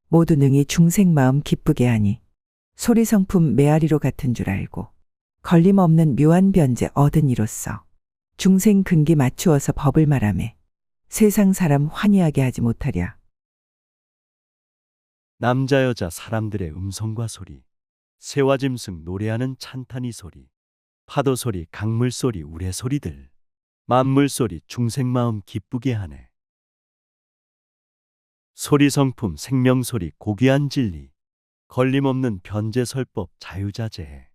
모두 능히 중생 마음 기쁘게 하니 소리 성품 메아리로 같은 줄 알고 걸림없는 묘한 변제 얻은 이로써 중생 근기 맞추어서 법을 말하매 세상 사람 환희하게 하지 못하랴. 남자 여자 사람들의 음성과 소리, 새와 짐승 노래하는 찬탄이 소리, 파도 소리, 강물 소리, 우레 소리들, 만물 소리 중생 마음 기쁘게 하네. 소리 성품 생명 소리 고귀한 진리, 걸림없는 변제설법 자유자재해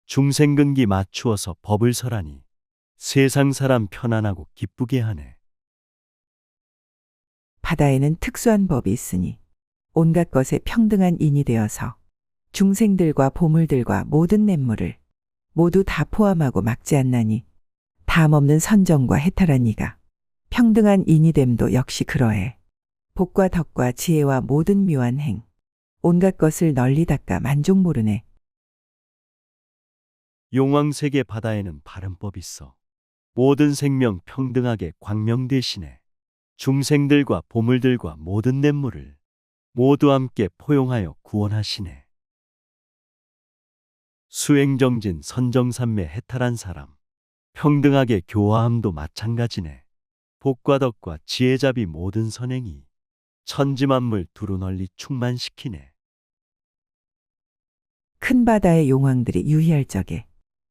중생 근기 맞추어서 법을 설하니 세상 사람 편안하고 기쁘게 하네. 바다에는 특수한 법이 있으니 온갖 것에 평등한 인이 되어서 중생들과 보물들과 모든 냇물을 모두 다 포함하고 막지 않나니 담없는 선정과 해탈한 이가 평등한 인이 됨도 역시 그러해. 복과 덕과 지혜와 모든 묘한 행 온갖 것을 널리 닦아 만족 모르네. 용왕세계 바다에는 바른 법 있어 모든 생명 평등하게 광명 대신에 중생들과 보물들과 모든 냇물을 모두 함께 포용하여 구원하시네. 수행정진 선정삼매 해탈한 사람 평등하게 교화함도 마찬가지네. 복과 덕과 지혜자비 모든 선행이 천지만물 두루 널리 충만시키네. 큰 바다의 용왕들이 유희할 적에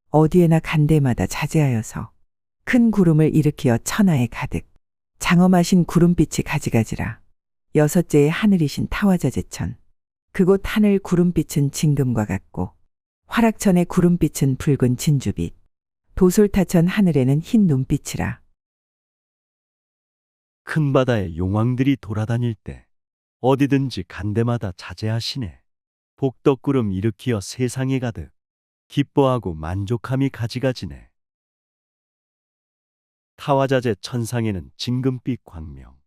어디에나 간 데마다 자제하여서 큰 구름을 일으키어 천하에 가득 장엄하신 구름빛이 가지가지라. 여섯째의 하늘이신 타화자재천 그곳 하늘 구름빛은 진금과 같고 화락천의 구름빛은 붉은 진주빛 도솔타천 하늘에는 흰 눈빛이라. 큰 바다에 용왕들이 돌아다닐 때 어디든지 간 데마다 자제하시네. 복덕구름 일으키어 세상에 가득 기뻐하고 만족함이 가지가지네. 타화자재 천상에는 진금빛 광명,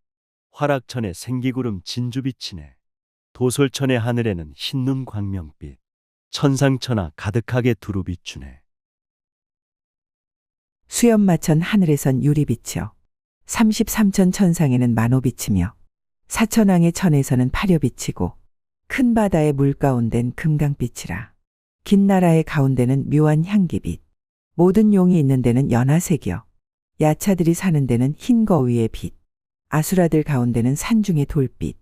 화락천의 생기구름 진주빛이네. 도솔천의 하늘에는 흰눈 광명빛, 천상천하 가득하게 두루 비추네. 수염마천 하늘에선 유리빛이여 33천 천상에는 만호빛이며 사천왕의 천에서는 파려빛이고 큰 바다의 물 가운데는 금강빛이라. 긴 나라의 가운데는 묘한 향기빛 모든 용이 있는 데는 연화색이여 야차들이 사는 데는 흰 거위의 빛 아수라들 가운데는 산중의 돌빛.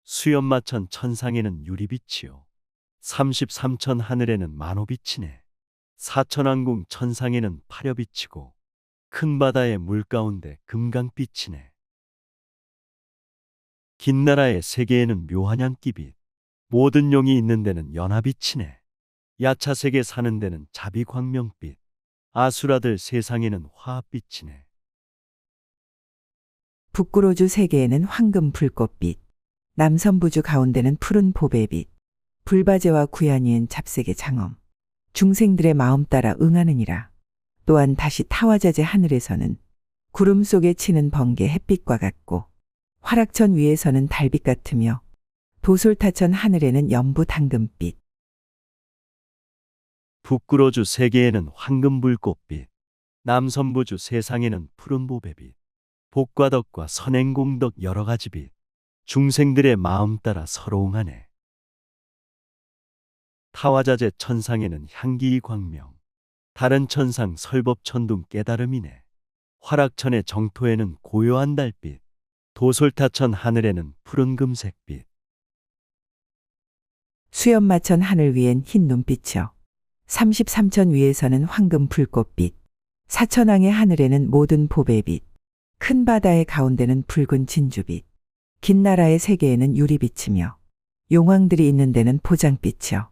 수염마천 천상에는 유리빛이요 33천 하늘에는 만호빛이네. 사천왕궁 천상에는 파려빛이고 큰 바다의 물 가운데 금강빛이네. 긴 나라의 세계에는 묘한 향기빛 모든 용이 있는 데는 연화빛이네. 야차세계 사는 데는 자비광명빛 아수라들 세상에는 화합빛이네. 북구로주 세계에는 황금 불꽃빛 남선부주 가운데는 푸른 보배빛 불바제와 구야니은 잡색의 장엄 중생들의 마음 따라 응하느니라. 또한 다시 타화자재 하늘에서는 구름 속에 치는 번개 햇빛과 같고 화락천 위에서는 달빛 같으며 도솔타천 하늘에는 연부 당금빛 북구로주 세계에는 황금불꽃빛 남선부주 세상에는 푸른 보배빛 복과 덕과 선행공덕 여러 가지 빛 중생들의 마음 따라 서러웅하네. 타화자재 천상에는 향기이 광명 다른 천상 설법천둥 깨달음이네. 화락천의 정토에는 고요한 달빛 도솔타천 하늘에는 푸른 금색빛. 수염마천 하늘 위엔 흰 눈빛이여 33천 위에서는 황금 불꽃빛 사천왕의 하늘에는 모든 보배빛 큰 바다의 가운데는 붉은 진주빛 긴 나라의 세계에는 유리빛이며 용왕들이 있는 데는 보장빛이요.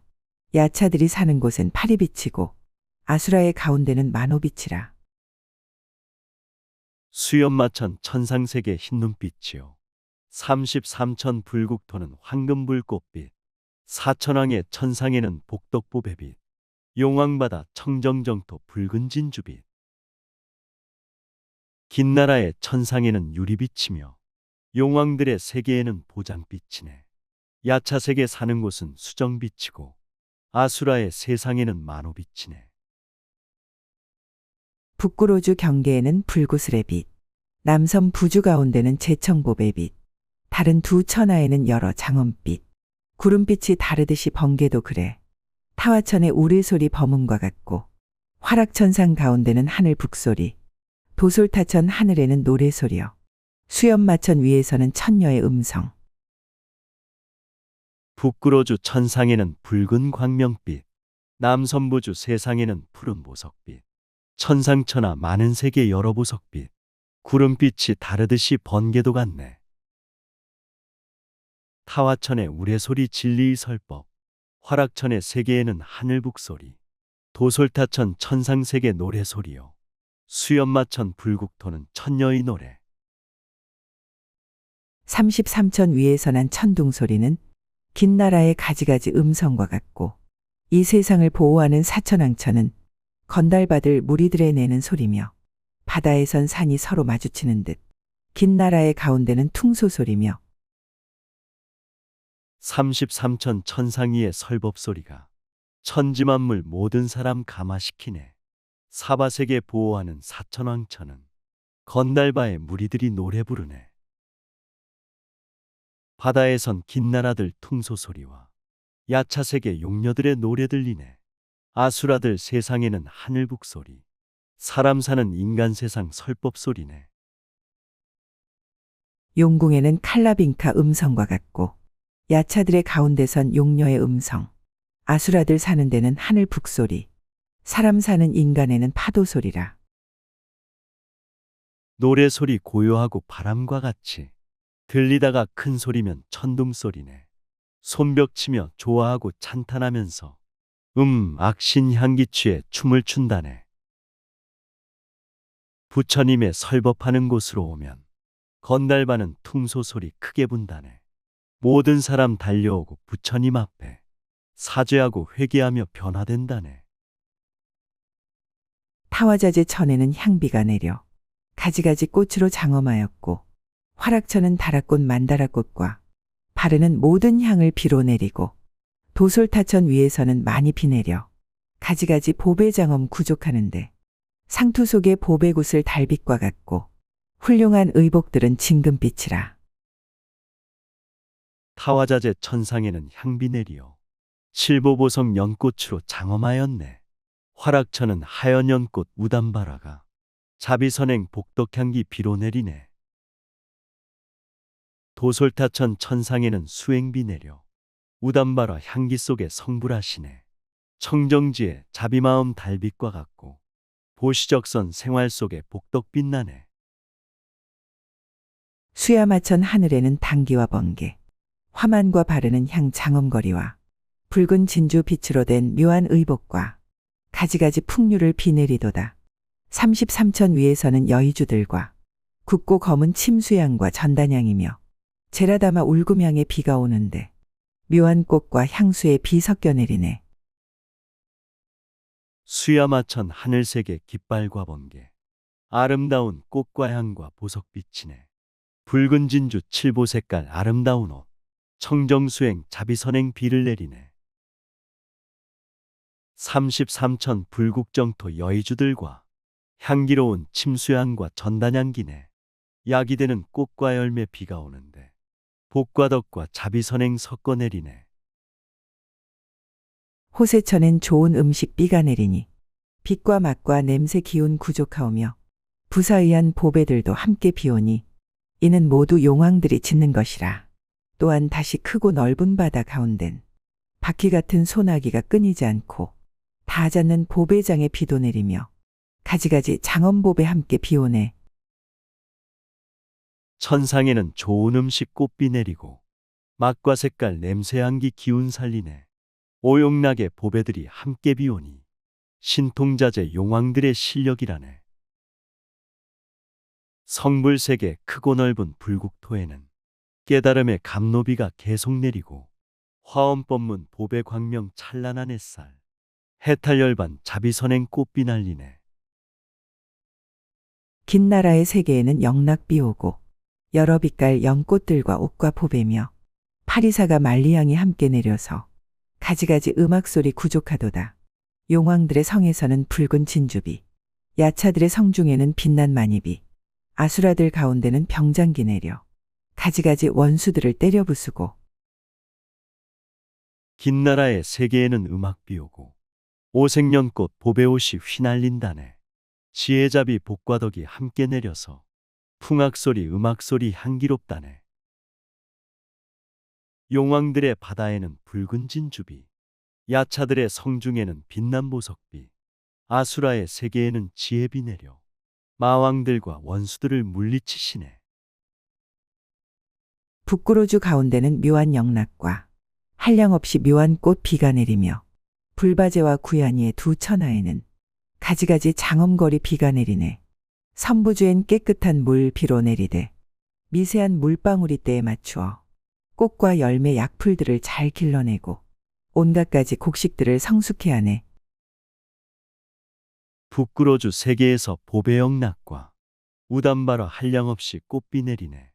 야차들이 사는 곳엔 파리빛이고 아수라의 가운데는 만호빛이라. 수염마천 천상세계 흰눈빛이요 33천 불국토는 황금불꽃빛, 사천왕의 천상에는 복덕보배빛, 용왕바다 청정정토 붉은 진주빛. 긴 나라의 천상에는 유리빛이며 용왕들의 세계에는 보장빛이네. 야차세계 사는 곳은 수정빛이고 아수라의 세상에는 만호빛이네. 북구로주 경계에는 불구슬의 빛, 남섬 부주 가운데는 제청보배 빛, 다른 두 천하에는 여러 장엄빛, 구름빛이 다르듯이 번개도 그래. 타화천의 우레소리 범음과 같고 화락천상 가운데는 하늘 북소리, 도솔타천 하늘에는 노래소리여. 수염마천 위에서는 천녀의 음성. 북구로주 천상에는 붉은 광명빛, 남섬부주 세상에는 푸른 보석빛, 천상천하 많은 세계 여러 보석빛, 구름빛이 다르듯이 번개도 같네. 타화천의 우레소리 진리의 설법, 화락천의 세계에는 하늘 북소리, 도솔타천 천상세계 노래소리요. 수염마천 불국토는 천녀의 노래. 33천 위에서 난 천둥소리는 긴 나라의 가지가지 음성과 같고 이 세상을 보호하는 사천왕천은 건달받을 무리들의 내는 소리며 바다에선 산이 서로 마주치는 듯 긴 나라의 가운데는 퉁소소리며 33천 천상위의 설법소리가 천지만물 모든 사람 감화시키네. 사바세계 보호하는 사천왕천은 건달바의 무리들이 노래 부르네. 바다에선 긴 나라들 퉁소소리와 야차세계 용녀들의 노래 들리네. 아수라들 세상에는 하늘 북소리, 사람 사는 인간 세상 설법소리네. 용궁에는 칼라빈카 음성과 같고 야차들의 가운데선 용녀의 음성, 아수라들 사는 데는 하늘 북소리, 사람 사는 인간에는 파도소리라. 노래소리 고요하고 바람과 같이 들리다가 큰 소리면 천둥소리네. 손뼉치며 좋아하고 찬탄하면서 악신 향기 취해 춤을 춘다네. 부처님의 설법하는 곳으로 오면 건달바는 퉁소소리 크게 분다네. 모든 사람 달려오고 부처님 앞에 사죄하고 회개하며 변화된다네. 타화자재 천에는 향비가 내려 가지가지 꽃으로 장엄하였고 화락천은 다락꽃 만다라꽃과 바르는 모든 향을 비로 내리고 도솔타천 위에서는 많이 비 내려 가지가지 보배장엄 구족하는데 상투 속의 보배굿을 달빛과 같고 훌륭한 의복들은 진금빛이라. 타화자재 천상에는 향비 내리어 칠보보석 연꽃으로 장엄하였네. 화락천은 하연 연꽃 우담바라가 자비선행 복덕향기 비로 내리네. 도솔타천 천상에는 수행비 내려 우담바라 향기 속에 성불하시네. 청정지에 자비마음 달빛과 같고 보시적선 생활 속에 복덕 빛나네. 수야마천 하늘에는 단기와 번개, 화만과 바르는 향 장엄거리와 붉은 진주 빛으로 된 묘한 의복과 가지가지 풍류를 비 내리도다. 33천 위에서는 여의주들과 굵고 검은 침수향과 전단향이며 제라다마 울금향의 비가 오는데 묘한 꽃과 향수의 비 섞여 내리네. 수야마천 하늘색의 깃발과 번개, 아름다운 꽃과 향과 보석빛이네. 붉은 진주 칠보 색깔 아름다운 옷, 청정수행 자비선행 비를 내리네. 33천 불국정토 여의주들과 향기로운 침수향과 전단향기네. 약이 되는 꽃과 열매 비가 오는데 복과 덕과 자비선행 섞어 내리네. 호세천엔 좋은 음식 비가 내리니 빛과 맛과 냄새 기운 구족하오며 부사의한 보배들도 함께 비오니 이는 모두 용왕들이 짓는 것이라. 또한 다시 크고 넓은 바다 가운덴 바퀴 같은 소나기가 끊이지 않고 다 잦는 보배장에 비도 내리며 가지가지 장엄보배 함께 비오네. 천상에는 좋은 음식 꽃비 내리고 맛과 색깔 냄새 향기 기운 살리네. 오용락의 보배들이 함께 비오니 신통자재 용왕들의 실력이라네. 성불세계 크고 넓은 불국토에는 깨달음의 감노비가 계속 내리고 화엄법문 보배 광명 찬란한 햇살 해탈열반 자비선행 꽃비 날리네. 긴 나라의 세계에는 영락비 오고 여러 빛깔 연꽃들과 옥과 보배며 파리사가 만리향이 함께 내려서 가지가지 음악소리 구족하도다. 용왕들의 성에서는 붉은 진주비, 야차들의 성중에는 빛난 마니비, 아수라들 가운데는 병장기 내려 가지가지 원수들을 때려 부수고 긴 나라의 세계에는 음악비 오고 오색연꽃 보배옷이 휘날린다네. 지혜자비 복과 덕이 함께 내려서 풍악소리 음악소리 향기롭다네. 용왕들의 바다에는 붉은 진주비, 야차들의 성중에는 빛난 보석비, 아수라의 세계에는 지혜비 내려 마왕들과 원수들을 물리치시네. 북구로주 가운데는 묘한 영락과 한량없이 묘한 꽃 비가 내리며 불바제와 구야니의 두 천하에는 가지가지 장엄거리 비가 내리네. 선부주엔 깨끗한 물 비로 내리되 미세한 물방울이 때에 맞추어 꽃과 열매 약풀들을 잘 길러내고 온갖 가지 곡식들을 성숙해 하네. 북구로주 세계에서 보배영락과 우담바라 한량없이 꽃비 내리네.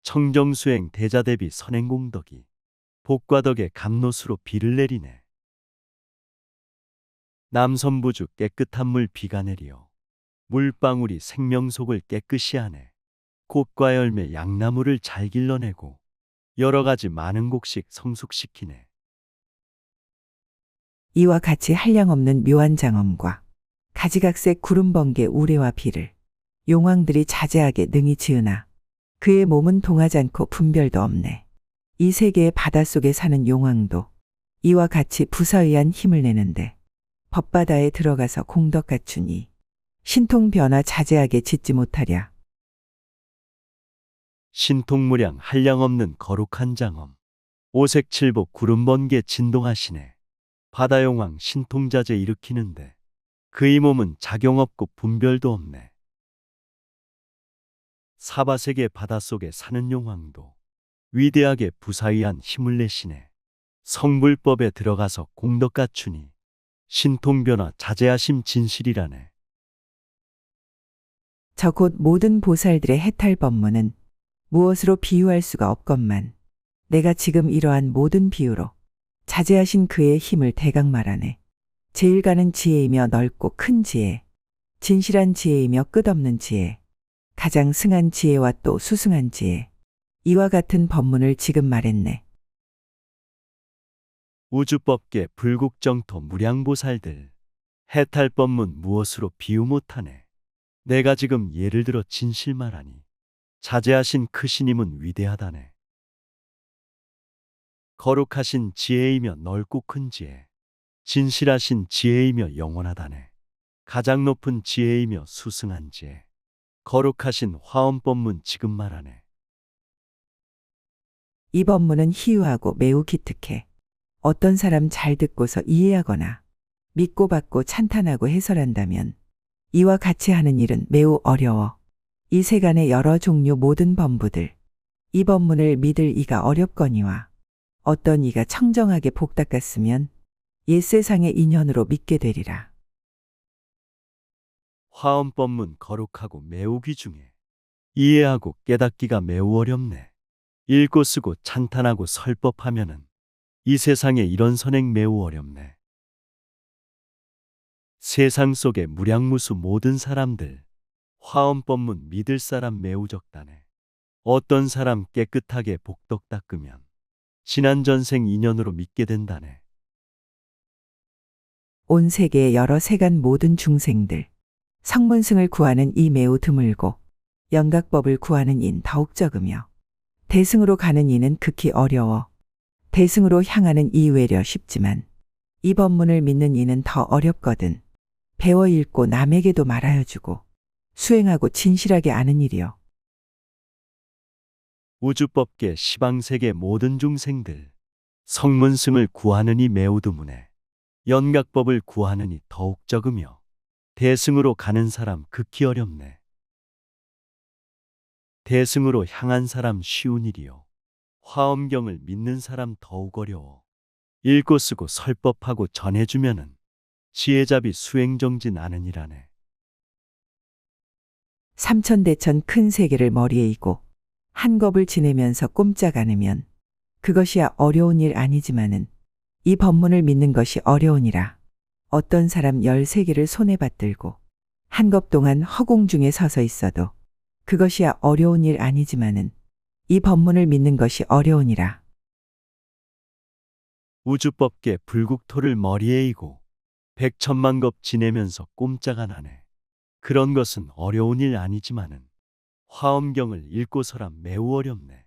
청정수행 대자대비 선행공덕이 복과 덕의 감노수로 비를 내리네. 남선부주 깨끗한 물 비가 내리어 물방울이 생명속을 깨끗이 하네. 꽃과 열매 양나무를 잘 길러내고 여러 가지 많은 곡식 성숙시키네. 이와 같이 한량없는 묘한 장엄과 가지각색 구름 번개 우레와 비를 용왕들이 자제하게 능히 지으나 그의 몸은 동하지 않고 분별도 없네. 이 세계의 바닷속에 사는 용왕도 이와 같이 부사의한 힘을 내는데 법바다에 들어가서 공덕 갖추니 신통 변화 자제하게 짓지 못하랴. 신통무량 한량없는 거룩한 장엄 오색칠복 구름번개 진동하시네. 바다용왕 신통자재 일으키는데 그의 몸은 작용없고 분별도 없네. 사바세계 바닷속에 사는 용왕도 위대하게 부사의한 힘을 내시네. 성불법에 들어가서 공덕 갖추니 신통변화 자제하심 진실이라네. 저 곧 모든 보살들의 해탈 법문은 무엇으로 비유할 수가 없건만 내가 지금 이러한 모든 비유로 자제하신 그의 힘을 대강 말하네. 제일 가는 지혜이며 넓고 큰 지혜, 진실한 지혜이며 끝없는 지혜, 가장 승한 지혜와 또 수승한 지혜, 이와 같은 법문을 지금 말했네. 우주법계 불국정토 무량보살들 해탈법문 무엇으로 비유 못하네. 내가 지금 예를 들어 진실 말하니 자제하신 크신임은 위대하다네. 거룩하신 지혜이며 넓고 큰 지혜, 진실하신 지혜이며 영원하다네. 가장 높은 지혜이며 수승한 지혜, 거룩하신 화엄법문 지금 말하네. 이 법문은 희유하고 매우 기특해. 어떤 사람 잘 듣고서 이해하거나 믿고 받고 찬탄하고 해설한다면 이와 같이 하는 일은 매우 어려워. 이 세간의 여러 종류 모든 법부들, 이 법문을 믿을 이가 어렵거니와 어떤 이가 청정하게 복 닦았으면 옛세상의 인연으로 믿게 되리라. 화엄법문 거룩하고 매우 귀중해. 이해하고 깨닫기가 매우 어렵네. 읽고 쓰고 찬탄하고 설법하면은 이 세상에 이런 선행 매우 어렵네. 세상 속에 무량무수 모든 사람들 화엄법문 믿을 사람 매우 적다네. 어떤 사람 깨끗하게 복덕 닦으면 지난 전생 인연으로 믿게 된다네. 온 세계의 여러 세간 모든 중생들, 성문승을 구하는 이 매우 드물고 영각법을 구하는 이는 더욱 적으며 대승으로 가는 이는 극히 어려워. 대승으로 향하는 이 외려 쉽지만 이 법문을 믿는 이는 더 어렵거든. 배워 읽고 남에게도 말하여 주고 수행하고 진실하게 아는 일이요. 우주법계 시방세계 모든 중생들 성문승을 구하느니 매우 드무네. 연각법을 구하느니 더욱 적으며 대승으로 가는 사람 극히 어렵네. 대승으로 향한 사람 쉬운 일이요. 화엄경을 믿는 사람 더욱 어려워. 읽고 쓰고 설법하고 전해주면은 지혜잡이 수행정진 않으니라네. 삼천대천 큰 세계를 머리에 이고 한 겁을 지내면서 꼼짝 않으면 그것이야 어려운 일 아니지만은 이 법문을 믿는 것이 어려우니라. 어떤 사람 13개를 손에 받들고 한 겁 동안 허공 중에 서서 있어도 그것이야 어려운 일 아니지만은 이 법문을 믿는 것이 어려우니라. 우주법계 불국토를 머리에 이고 백천만 겁 지내면서 꼼짝 안 하네. 그런 것은 어려운 일 아니지만은 화엄경을 읽고서라 매우 어렵네.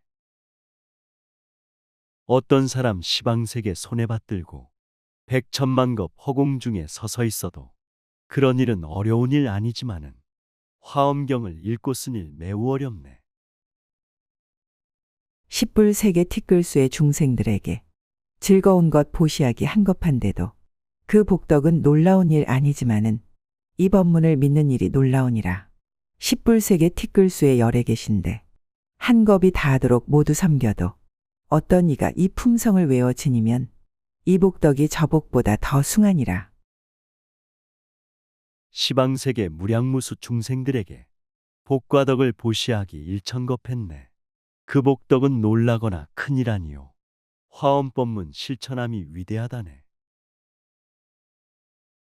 어떤 사람 시방세계 손에 받들고 백천만 겁 허공 중에 서서 있어도 그런 일은 어려운 일 아니지만은 화엄경을 읽고 쓴 일 매우 어렵네. 십불 세계 티끌수의 중생들에게 즐거운 것 보시하기 한겁한데도 그 복덕은 놀라운 일 아니지만은 이 법문을 믿는 일이 놀라우니라. 십불 세계 티끌수의 열에 계신데 한 겁이 다하도록 모두 섬겨도 어떤 이가 이 품성을 외워 지니면 이 복덕이 저 복보다 더 숭하니라. 시방세계 무량무수 중생들에게 복과 덕을 보시하기 일천겁했네. 그 복덕은 놀라거나 큰일 아니요. 화엄법문 실천함이 위대하다네.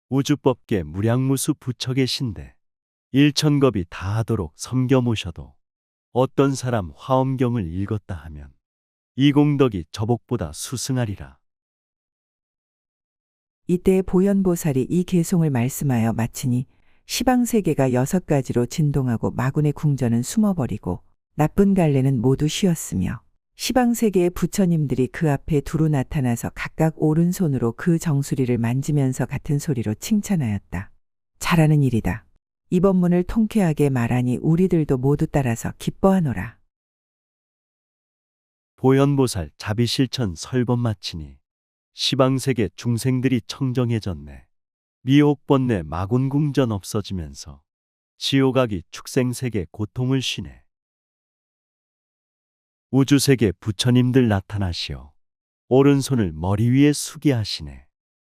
우주법계 무량무수 부처 계신데 일천겁이 다하도록 섬겨 모셔도 어떤 사람 화엄경을 읽었다 하면 이 공덕이 저복보다 수승하리라. 이때 보현보살이 이 개송을 말씀하여 마치니 시방세계가 6가지로 진동하고 마군의 궁전은 숨어버리고 나쁜 갈래는 모두 쉬었으며 시방세계의 부처님들이 그 앞에 두루 나타나서 각각 오른손으로 그 정수리를 만지면서 같은 소리로 칭찬하였다. 잘하는 일이다. 이 법문을 통쾌하게 말하니 우리들도 모두 따라서 기뻐하노라. 보현보살 자비실천 설법 마치니 시방세계 중생들이 청정해졌네. 미혹번뇌 마군궁전 없어지면서 지옥악이 축생세계 고통을 쉬네. 우주세계 부처님들 나타나시어 오른손을 머리 위에 숙이 하시네.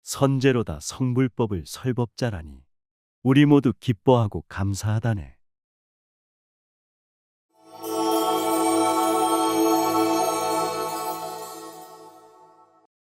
선제로다 성불법을 설법자라니 우리 모두 기뻐하고 감사하다네.